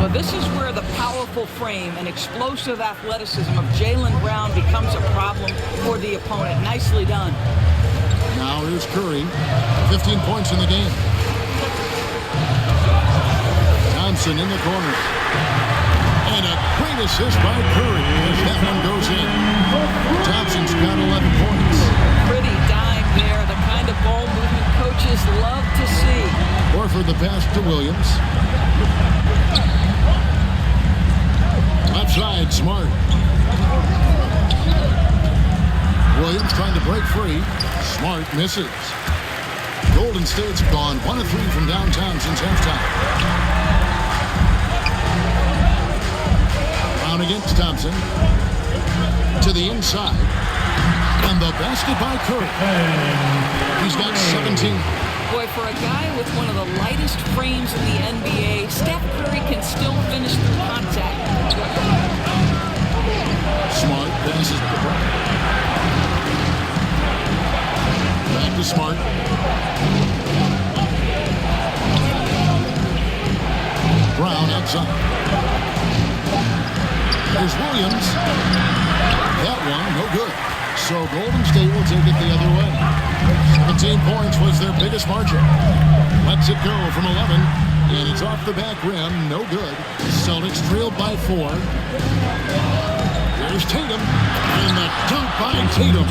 Well, this is where the powerful frame and explosive athleticism of Jaylen Brown becomes a problem for the opponent. Nicely done. Now here's Curry. 15 points in the game. Thompson in the corner. And a great assist by Curry as that one goes in. Thompson's got 11 points. Pretty dime there, the kind of ball movement coaches love to see. Horford the pass to Williams. Left side, Smart. Williams trying to break free. Smart misses. Golden State's gone 1 of 3 from downtown since halftime. Against Thompson to the inside, and the basket by Curry. He's got 17. Boy, for a guy with one of the lightest frames in the NBA, Steph Curry can still finish through contact. Smart passes to Brown. Back to Smart. Brown outside. There's Williams. That one, no good. So Golden State will take it the other way. 17 points was their biggest margin. Lets it go from 11, and it's off the back rim, no good. Celtics trailed by 4. There's Tatum. And the dunk by Tatum.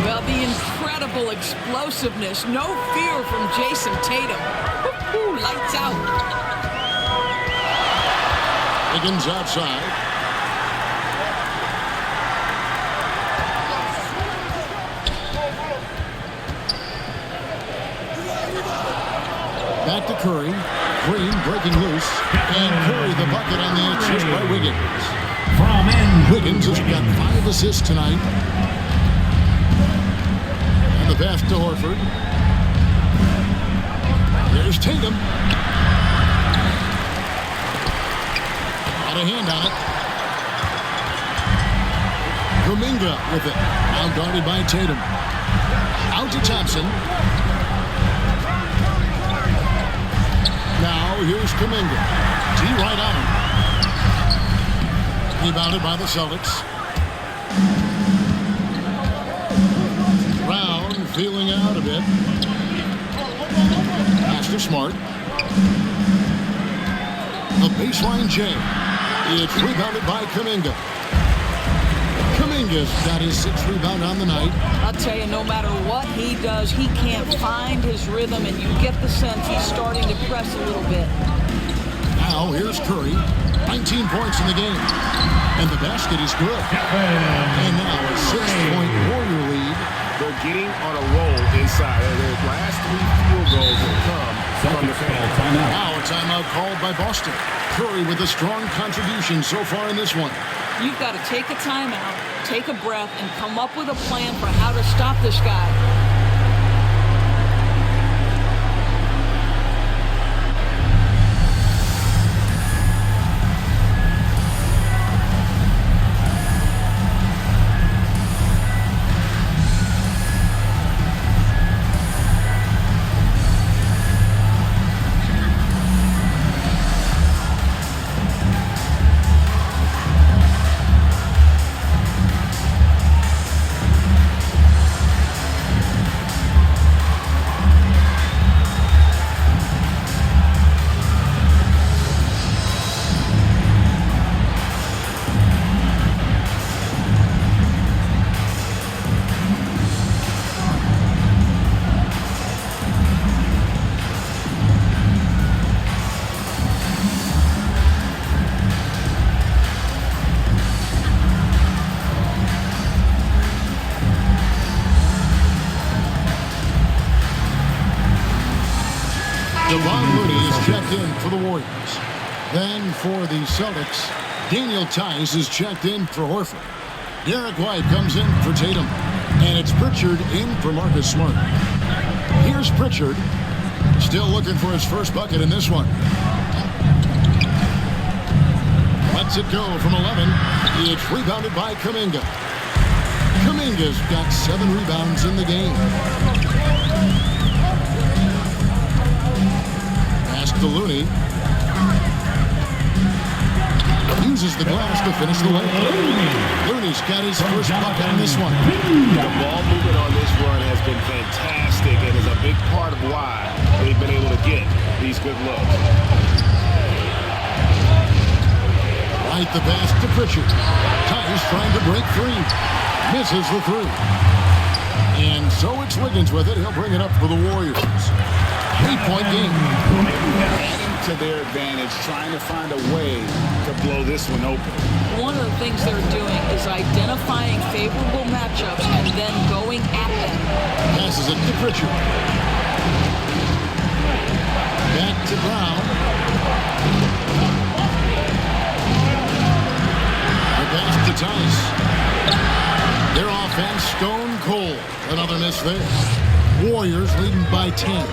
Well, the incredible explosiveness. No fear from Jason Tatum. Woo-hoo, lights out. Higgins outside. Back to Curry. Green breaking loose. And Curry the bucket on the assist by Wiggins. Wiggins has got 5 assists tonight. And the pass to Horford. There's Tatum. Got a hand on it. Kuminga with it. Now guarded by Tatum. Out to Thompson. Now here's Kuminga. T right on him. Rebounded by the Celtics. Brown feeling out a bit. Pass to Smart. The baseline J. It's rebounded by Kuminga. Kuminga's got his 6th rebound on the night. I'll tell you, no matter what he does, he can't find his rhythm, and you get the sense he's starting to press a little bit. Now here's Curry. 19 points in the game. And the basket is good. And now a 6-point Warrior lead. They're getting on a roll inside. Their last 3 field goals have come from the fan. Now a timeout called by Boston. Curry with a strong contribution so far in this one. You've got to take a timeout, take a breath, and come up with a plan for how to stop this guy. For the Warriors. Then for the Celtics, Daniel Tice is checked in for Horford. Derek White comes in for Tatum. And it's Pritchard in for Marcus Smart. Here's Pritchard. Still looking for his first bucket in this one. Lets it go from 11. It's rebounded by Kuminga. Kuminga's got 7 rebounds in the game. To Looney. Uses the glass to finish the layup. Looney's got his first bucket in this one. The ball movement on this run has been fantastic and is a big part of why they've been able to get these good looks. Right the pass to Pritchard. Tice trying to break free. Misses the 3. And so it's Wiggins with it. He'll bring it up for the Warriors. 3-point game. Adding to their advantage, trying to find a way to blow this one open. One of the things they're doing is identifying favorable matchups and then going at them. Passes it to Pritchard. Back to Brown. The pass to Tice. Their offense stone cold. Another miss there. Warriors leading by 10.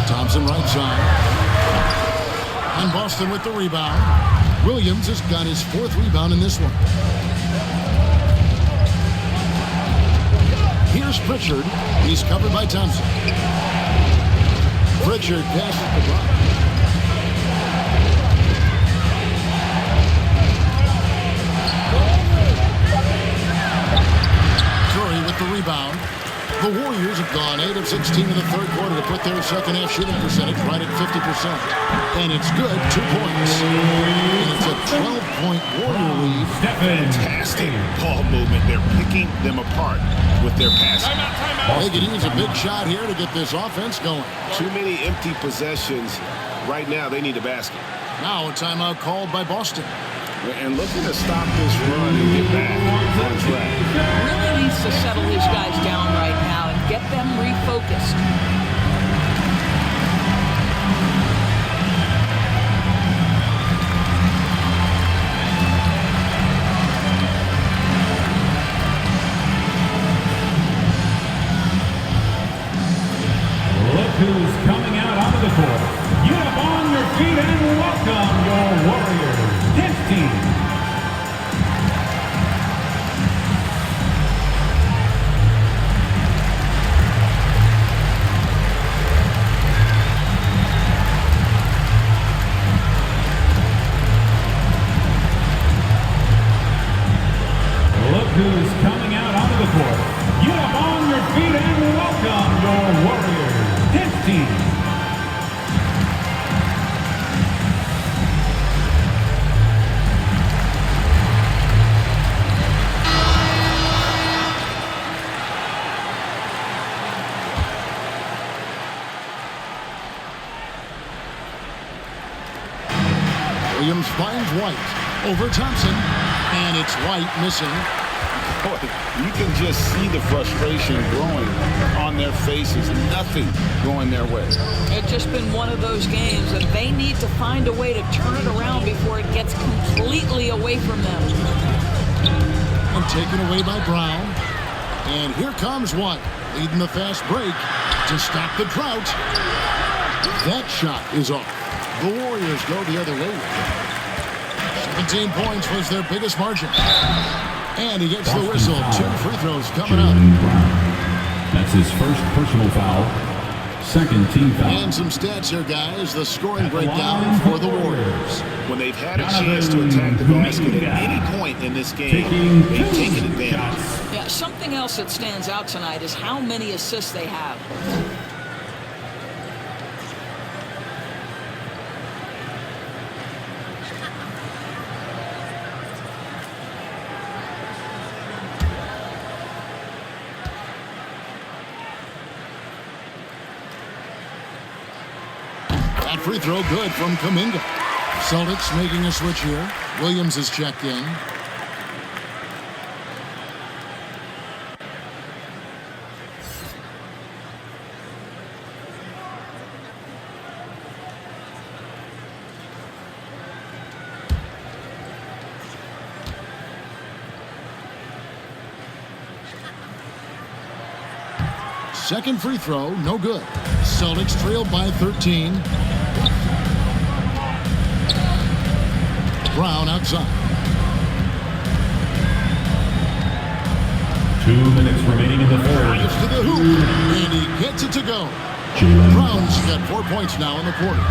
Thompson right side. And Boston with the rebound. Williams has got his 4th rebound in this one. Here's Pritchard. He's covered by Thompson. Pritchard passes the block. Curry with the rebound. The Warriors have gone 8 of 16 in the third quarter to put their second half shooting percentage right at 50%. And it's good, 2 points. And it's a 12-point Warrior lead. Fantastic ball movement. They're picking them apart with their passing. They could use a big shot here to get this offense going. Too many empty possessions. Right now, they need a basket. Now a timeout called by Boston. And looking to stop this run and get back on track. Really needs to settle these guys down right now and get them refocused. Look who's coming out onto the court. Get up on your feet and welcome your Warriors dance team. Look who's coming out onto the court. Get up on your feet and welcome your Warriors dance team. Williams finds White over Thompson, and it's White missing. Boy, you can just see the frustration growing on their faces. Nothing going their way. It's just been one of those games, and they need to find a way to turn it around before it gets completely away from them. And taken away by Brown. And here comes White, leading the fast break to stop the drought. That shot is off. The Warriors go the other way. 17 points was their biggest margin. And he gets the whistle. 2 free throws coming up. That's his first personal foul. Second team foul. And some stats here, guys. The scoring breakdown for the Warriors. When they've had a chance to attack the basket at any point in this game, they've taken advantage. Yeah, something else that stands out tonight is how many assists they have. That free throw good from Kuminga. Celtics making a switch here. Williams is checked in. Second free throw, no good. Celtics trailed by 13. Brown outside. 2 minutes remaining in the third. Drives to the hoop, and he gets it to go. Brown's got 4 points now in the quarter.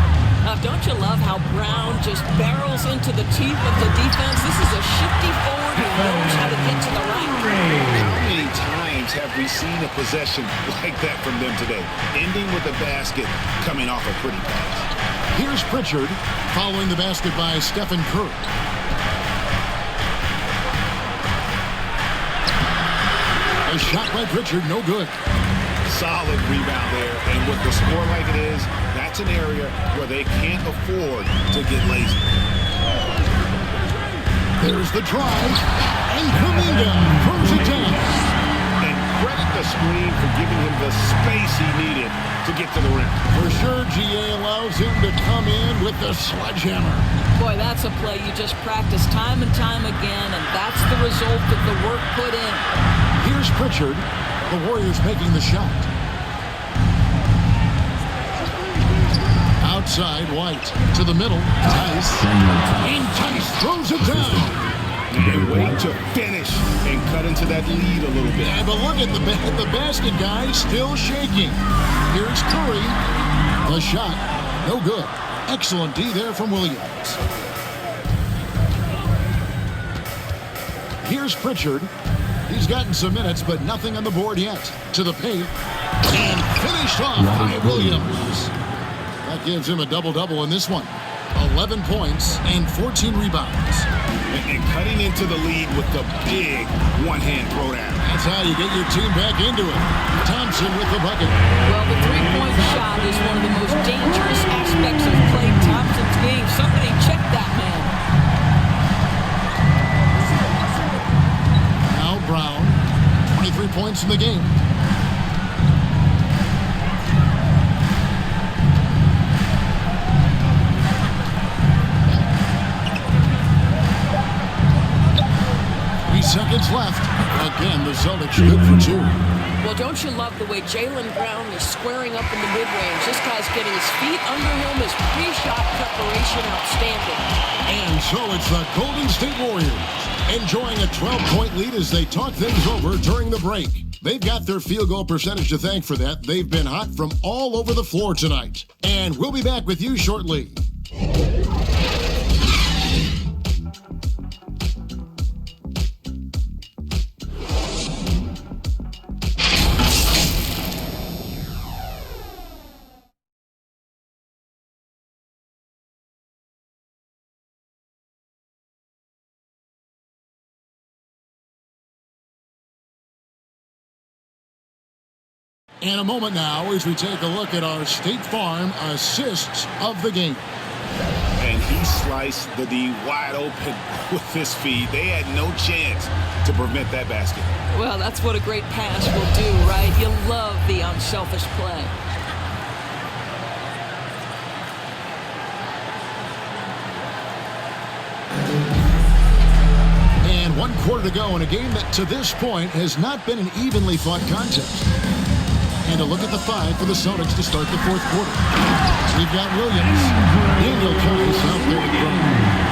Don't you love how Brown just barrels into the teeth of the defense? This is a shifty forward who knows how to get to the rack. How many times have we seen a possession like that from them today? Ending with a basket, coming off a pretty pass. Here's Pritchard following the basket by Stephen Curry. A shot by Pritchard, no good. Solid rebound there, and with the score like it is, that's an area where they can't afford to get lazy. There's the drive, and Kuminga throws it down. And credit the screen for giving him the space he needed to get to the rim. For sure, GA allows him to come in with the sledgehammer. Boy, that's a play you just practice time and time again, and that's the result of the work put in. Here's Pritchard. The Warriors making the shot. Outside, White to the middle. Tice. And Tice throws it down. And wait to finish and cut into that lead a little bit. Yeah, but look at the basket guy still shaking. Here's Curry. The shot, no good. Excellent D there from Williams. Here's Pritchard. He's gotten some minutes, but nothing on the board yet. To the paint. And finished off by Williams. That gives him a double-double in this one. 11 points and 14 rebounds. And cutting into the lead with the big one-hand throwdown. That's how you get your team back into it. Thompson with the bucket. Well, the three-point shot is one of the most dangerous aspects of Klay Thompson's game. Somebody check that man. Now Brown, 23 points in the game. Seconds left. Again, the Celtics good for two. Well, don't you love the way Jaylen Brown is squaring up in the mid-range? This guy's getting his feet under him. His pre-shot preparation outstanding. And so it's the Golden State Warriors enjoying a 12-point lead as they talk things over during the break. They've got their field goal percentage to thank for that. They've been hot from all over the floor tonight. And we'll be back with you shortly. In a moment now, as we take a look at our State Farm assists of the game. And he sliced the D wide open with his feet. They had no chance to prevent that basket. Well, that's what a great pass will do, right? You love the unselfish play. And 1 quarter to go in a game that to this point has not been an evenly fought contest. And a look at the five for the Celtics to start the fourth quarter. We've got Williams, Daniel Tice out there at front.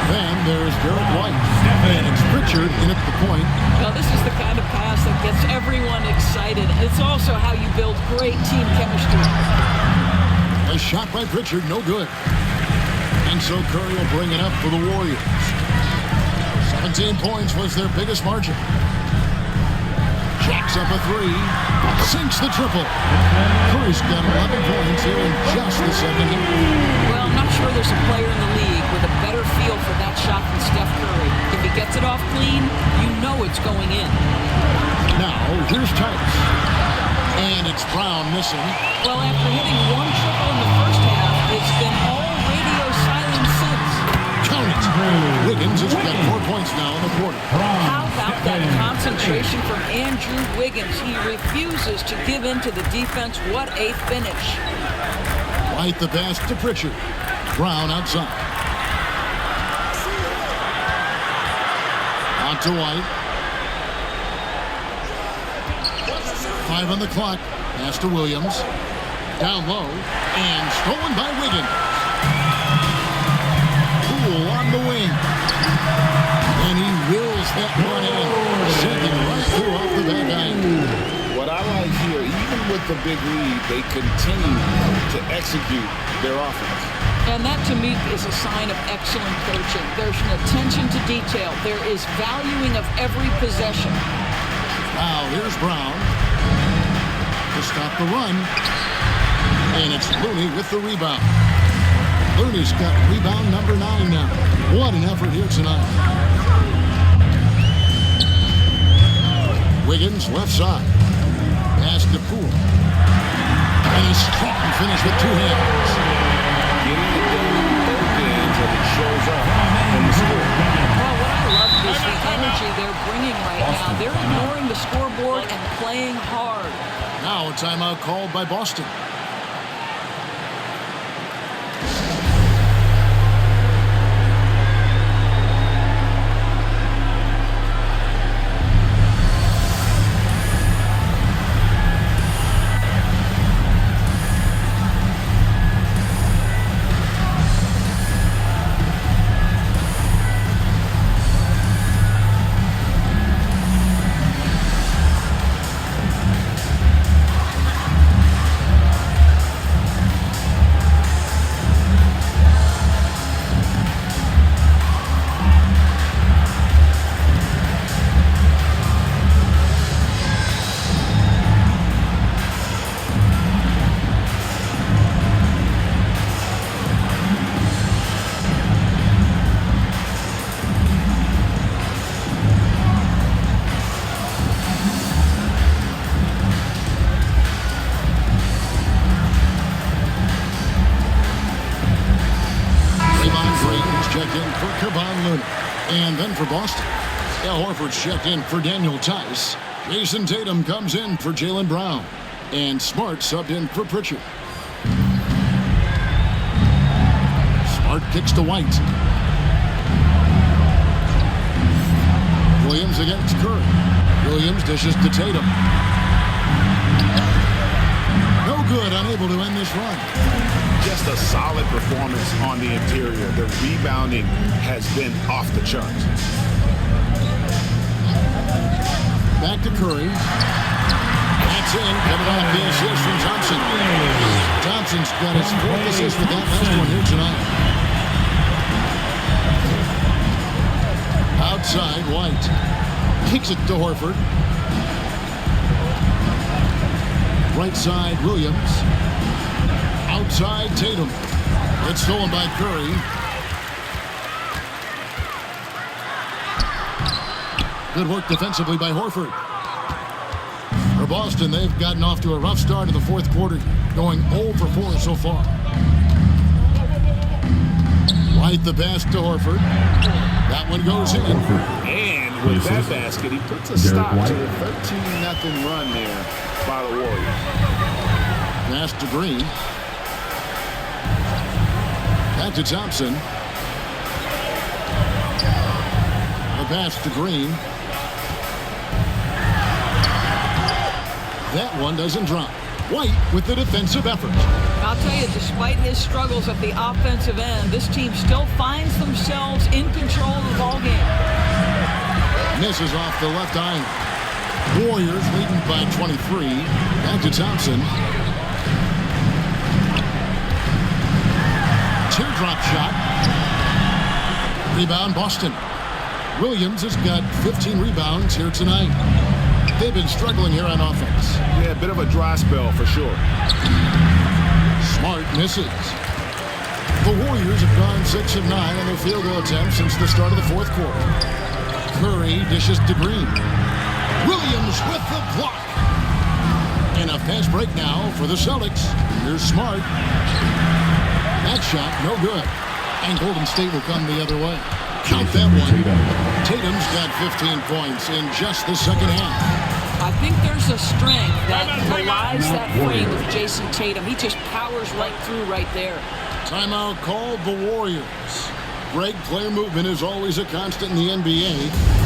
Then there's Derek White, and it's Pritchard in at the point. Well, this is the kind of pass that gets everyone excited. It's also how you build great team chemistry. A shot by Pritchard, no good. And so Curry will bring it up for the Warriors. 17 points was their biggest margin. Jacks up a three, sinks the triple. Curry's got 11 points here in just the second half. Well, I'm not sure there's a player in the league with a better feel for that shot than Steph Curry. If he gets it off clean, you know it's going in. Now, here's Tice. And it's Brown missing. Well, after hitting one triple in the first half, it's been all radio silence since. Count it. Wiggins has got 4 points now in the quarter. How about that concentration from Andrew Wiggins? He refuses to give in to the defense. What a finish. White the pass to Pritchard. Brown outside. On to White. 5 on the clock. Pass to Williams. Down low. And stolen by Wiggins. Poole on the wing. And he wills that one in. Sending right through off the back iron. What I like here, even with the big lead, they continue to execute their offense. And that, to me, is a sign of excellent coaching. There's an attention to detail. There is valuing of every possession. Now, here's Brown to stop the run. And it's Looney with the rebound. Looney's got rebound number 9 now. What an effort here tonight. Wiggins left side. Pass to Poole. And a strong finish with 2 hands. Getting it done with both hands and it shows up in the score. Well, what I love is the energy they're bringing right now. They're ignoring the scoreboard and playing hard. Now a timeout called by Boston. checked in for Kevon Looney. And then for Boston, Al Horford's checked in for Daniel Tice. Jason Tatum comes in for Jaylen Brown. And Smart subbed in for Pritchard. Smart kicks to White. Williams against Curry. Williams dishes to Tatum. No good, unable to end this run. Just a solid performance on the interior. The rebounding has been off the charts. Back to Curry. That's in. Coming off the assist from Thompson. Thompson's got his fourth assist with that last one here tonight. Outside, White. Kicks it to Horford. Right side, Williams. Outside, Tatum. It's stolen by Curry. Good work defensively by Horford. For Boston, they've gotten off to a rough start in the fourth quarter, going 0 for 4 so far. White the pass to Horford. That one goes in. And with that basket, he puts a stop to the 13-0 run there by the Warriors. Pass to Green. Back to Thompson. The pass to Green. That one doesn't drop. White with the defensive effort. I'll tell you, despite his struggles at the offensive end, this team still finds themselves in control of the ball game. Misses off the left eye. Warriors leading by 23. Back to Thompson. Teardrop shot. Rebound, Boston. Williams has got 15 rebounds here tonight. They've been struggling here on offense. Yeah, a bit of a dry spell for sure. Smart misses. The Warriors have gone 6 of 9 on their field goal attempts since the start of the fourth quarter. Curry dishes to Green. Williams with the block. And a fast break now for the Celtics. Here's Smart. That shot, no good. And Golden State will come the other way. Count that one. Tatum's got 15 points in just the second half. I think there's a strength that belies that frame of Jason Tatum. He just powers right through right there. Timeout called the Warriors. Great player movement is always a constant in the NBA,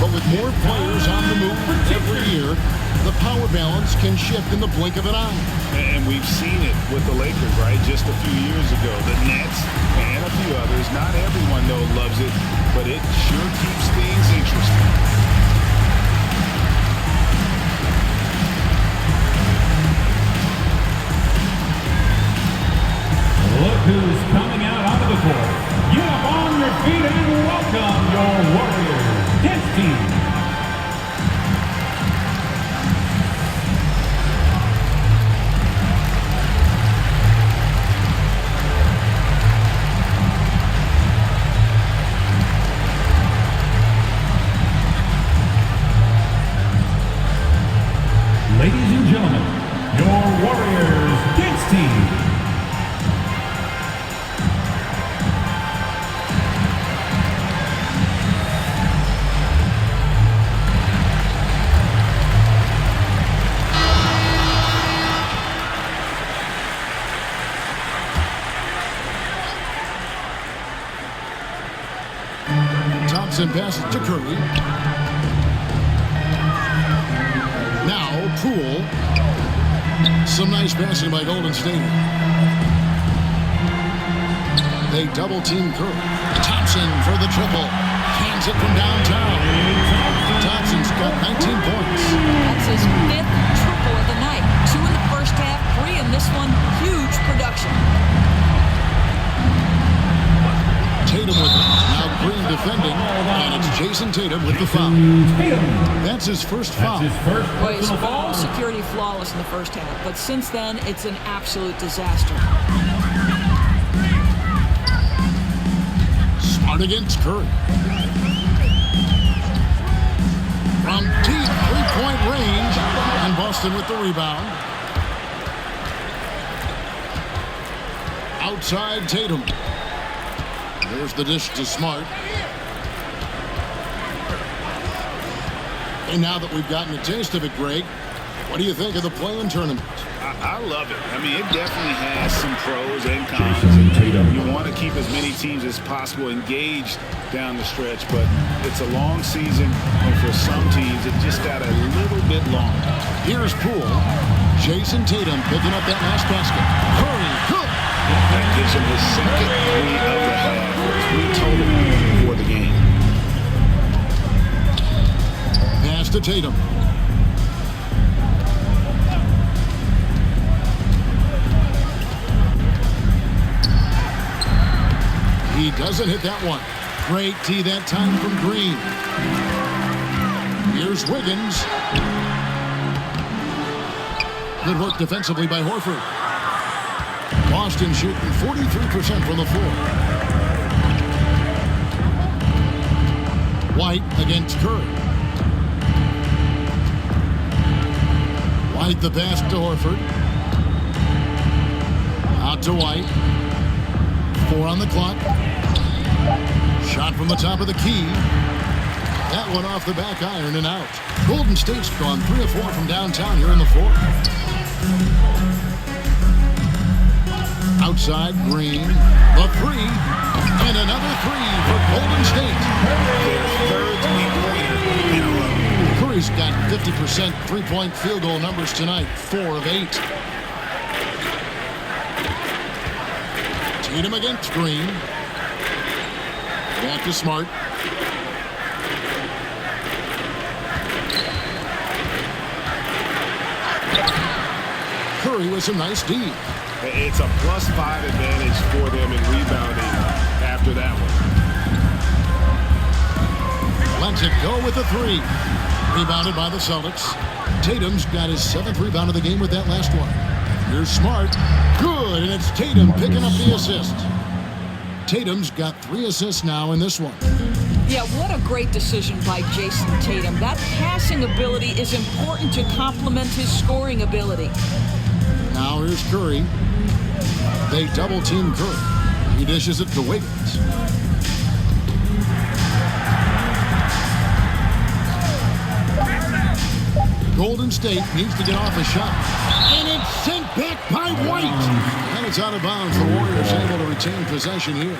but with more players on the move every year, the power balance can shift in the blink of an eye. And we've seen it with the Lakers, right? Just a few years ago. The Nets and a few others. Not everyone, though, loves it, but it sure keeps things interesting. Look who's coming out onto the court. Get up on your feet and welcome your Warriors. This team. Ladies and gentlemen, your Warriors dance team. Thompson passes to Curry. Now, Poole. Some nice passing by Golden State. They double-team Curry. Thompson for the triple. Hands it from downtown. Thompson's got 19 points. That's his 5th triple of the night. 2 in the first half, 3 in this one. Huge production. Tatum with it. Now Green defending, and it's Jason Tatum with the foul. That's his first foul. Well, his ball security flawless in the first half, but since then, it's an absolute disaster. Smart against Curry. From deep three-point range, and Boston with the rebound. Outside Tatum. Here's the dish to Smart. And now that we've gotten a taste of it, Greg, what do you think of the play-in tournament? I love it. I mean, it definitely has some pros and cons. You want to keep as many teams as possible engaged down the stretch, but it's a long season, and for some teams, it just got a little bit long. Here's Poole. Jason Tatum picking up that last basket. Curry, good. That gives him his second three of the half. 3 total for the game. Pass to Tatum. He doesn't hit that one. Great tee that time from Green. Here's Wiggins. Good work defensively by Horford. Boston shooting 43% from the floor. White against Curry. White the pass to Horford. Out to White. 4 on the clock. Shot from the top of the key. That one off the back iron and out. Golden State's gone 3 of 4 from downtown here in the fourth. Outside, Green. The 3. And another 3 for Golden State. Their third three-pointer in a row. Curry's got 50% three-point field goal numbers tonight. 4 of 8. Tatum against Green. Back to Smart. Curry with some nice D. It's a +5 advantage for them in rebounding after that one. Lets it go with the 3. Rebounded by the Celtics. Tatum's got his 7th rebound of the game with that last one. Here's Smart. Good, and it's Tatum picking up the assist. Tatum's got 3 assists now in this one. Yeah, what a great decision by Jason Tatum. That passing ability is important to complement his scoring ability. Now here's Curry. They double-team Curry. He dishes it to Wiggins. Golden State needs to get off a shot. And it's sent back by White. And it's out of bounds. The Warriors able to retain possession here.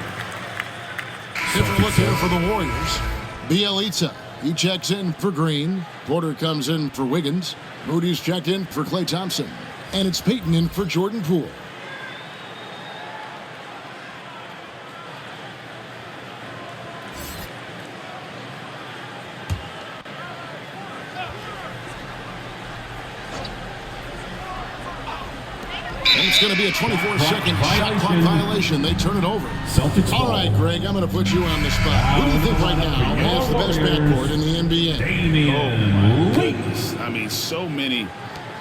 Different look here for the Warriors. Bielitsa. He checks in for Green. Porter comes in for Wiggins. Moody's checked in for Klay Thompson. And it's Payton in for Jordan Poole. And it's going to be a 24-second shot clock violation. They turn it over. Celtics. All right, Greg, I'm going to put you on the spot. Who do you think right now has the best backcourt in the NBA? Oh, my goodness. I mean, so many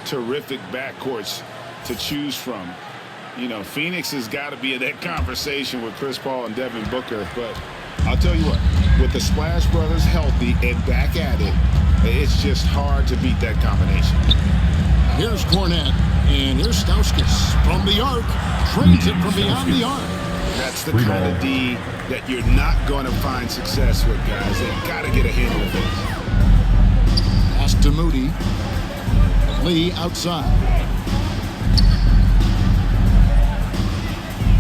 terrific backcourts to choose from. You know, Phoenix has got to be in that conversation with Chris Paul and Devin Booker. But I'll tell you what, with the Splash Brothers healthy and back at it, it's just hard to beat that combination. Here's Cornette, and here's Stauskas from the arc. Trains it from beyond the arc. That's the kind of D that you're not going to find success with, guys. They've got to get a handle of things. Pass to Moody. Lee outside.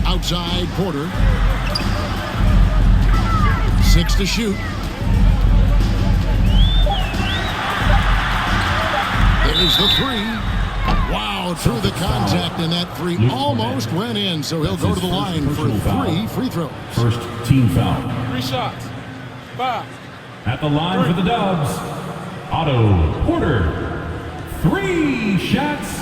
Outside, Porter. 6 to shoot. There's the 3. Wow, through the contact, and that 3 almost went in, so he'll go to the line for 3 free throws. First team foul. 3 shots. 5. At the line for the Dubs, Otto Porter. 3 shots.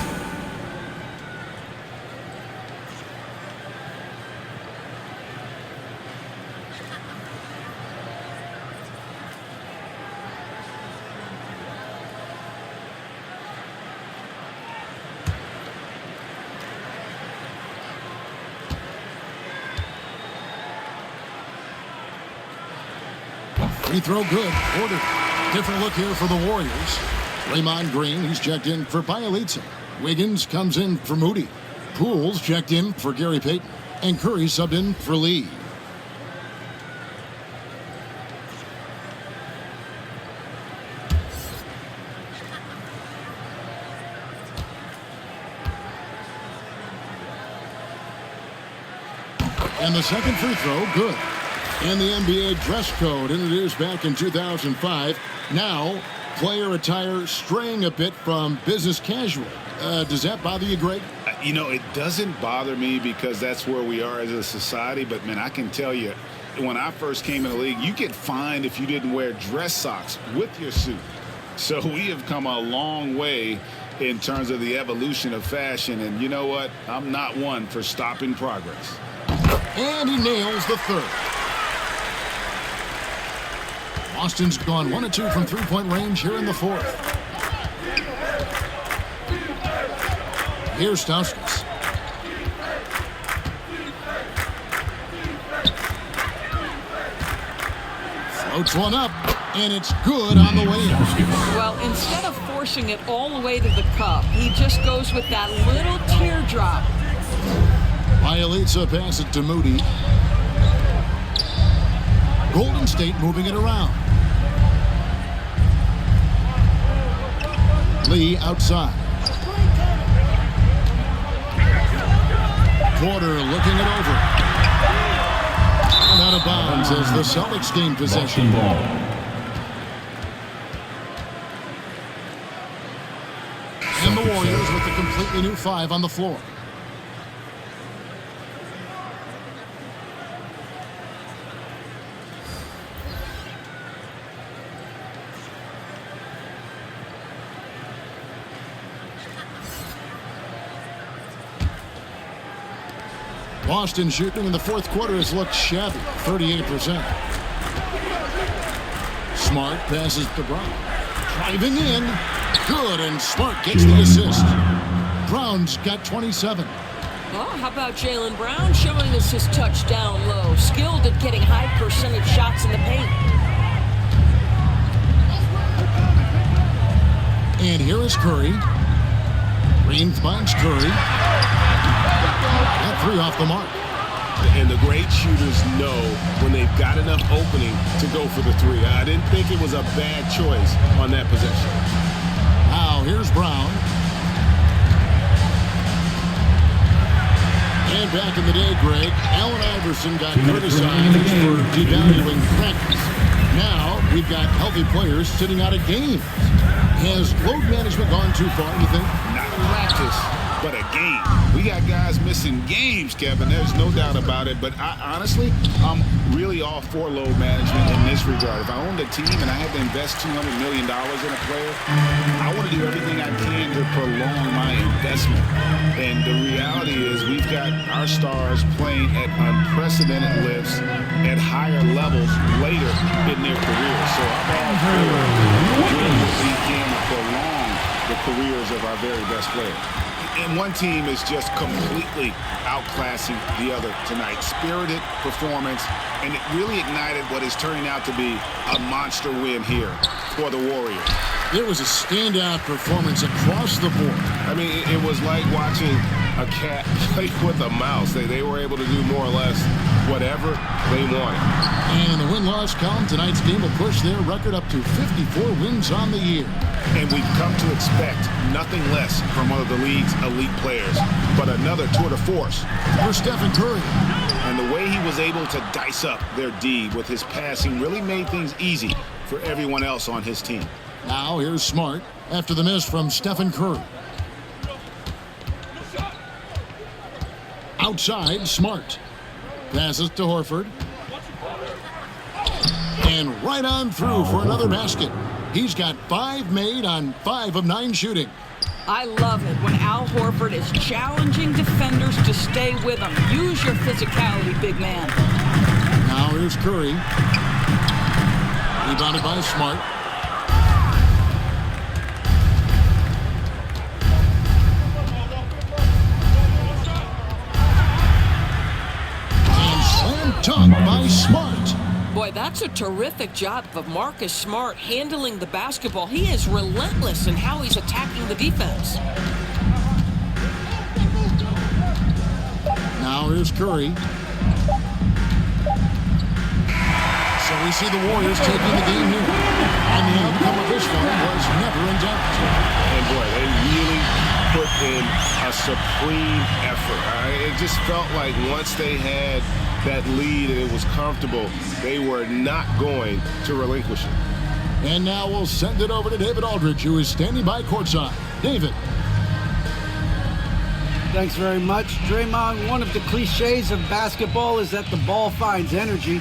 Free throw good. Porter. Different look here for the Warriors. Draymond Green, he's checked in for Bielitsa. Wiggins comes in for Moody. Poole's checked in for Gary Payton. And Curry subbed in for Lee. And the second free throw, good. And the NBA dress code introduced back in 2005. Now, player attire straying a bit from business casual. Does that bother you, Greg? You know, it doesn't bother me because that's where we are as a society. But, man, I can tell you, when I first came in the league, you get fined if you didn't wear dress socks with your suit. So we have come a long way in terms of the evolution of fashion. And you know what? I'm not one for stopping progress. And he nails the third. Boston's gone 1 of 2 from three-point range here in the fourth. Here's Stauskas. Floats one up, and it's good on the way in. Well, instead of forcing it all the way to the cup, he just goes with that little teardrop. Bielitsa passes it to Moody. Golden State moving it around. Lee outside. Porter looking it over. And out of bounds as the Celtics gain possession. And the Warriors with a completely new 5 on the floor. Boston shooting in the fourth quarter has looked shabby, 38%. Smart passes to Brown. Driving in. Good, and Smart gets the assist. Brown's got 27. Oh, how about Jaylen Brown showing us his touch down low? Skilled at getting high percentage shots in the paint. And here is Curry. Green finds Curry. That 3 off the mark. And the great shooters know when they've got enough opening to go for the 3. I didn't think it was a bad choice on that possession. Now here's Brown. And back in the day, Greg, Allen Iverson got criticized for devaluing practice. Now we've got healthy players sitting out of games. Has load management gone too far, you think? Not practice, but a game. We got guys missing games, Kevin. There's no doubt about it. But honestly, I'm really all for load management in this regard. If I owned a team and I had to invest $200 million in a player, I want to do everything I can to prolong my investment. And the reality is we've got our stars playing at unprecedented lifts at higher levels later in their careers. So I'm all for doing what we can to prolong the careers of our very best players. And one team is just completely outclassing the other tonight. Spirited performance, and it really ignited what is turning out to be a monster win here for the Warriors. It was a standout performance across the board. I mean, it was like watching a cat play with a mouse. They were able to do more or less whatever they wanted. And in the win-loss column, tonight's game will push their record up to 54 wins on the year. And we've come to expect nothing less from one of the league's elite players, but another tour de force for Stephen Curry. And the way he was able to dice up their D with his passing really made things easy for everyone else on his team. Now here's Smart after the miss from Stephen Curry. Outside, Smart. Passes to Horford. And right on through for another basket. He's got 5 made on 5 of 9 shooting. I love it when Al Horford is challenging defenders to stay with him. Use your physicality, big man. Now here's Curry. Rebounded by Smart. And slam dunk by Smart. Boy, that's a terrific job of Marcus Smart handling the basketball. He is relentless in how he's attacking the defense. Now here's Curry. So we see the Warriors taking the game here. And the outcome of this one was never in doubt. And boy, they really put in a supreme effort effort. It just felt like once they had that lead and it was comfortable, they were not going to relinquish it. And now we'll send it over to David Aldridge, who is standing by courtside. David. Thanks very much, Draymond. One of the cliches of basketball is that the ball finds energy.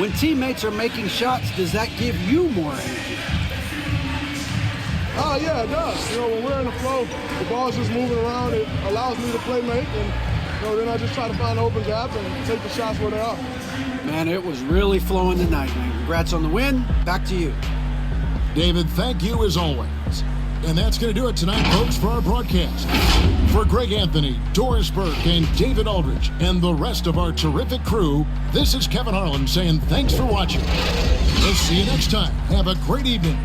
When teammates are making shots, does that give you more energy? Oh, yeah, it does. You know, when we're in the flow, the ball's just moving around. It allows me to play make, and then I just try to find the open gap and take the shots where they are. Man, it was really flowing tonight, man. Congrats on the win. Back to you. David, thank you as always. And that's going to do it tonight, folks, for our broadcast. For Greg Anthony, Doris Burke, and David Aldridge, and the rest of our terrific crew, this is Kevin Harlan saying thanks for watching. We'll see you next time. Have a great evening.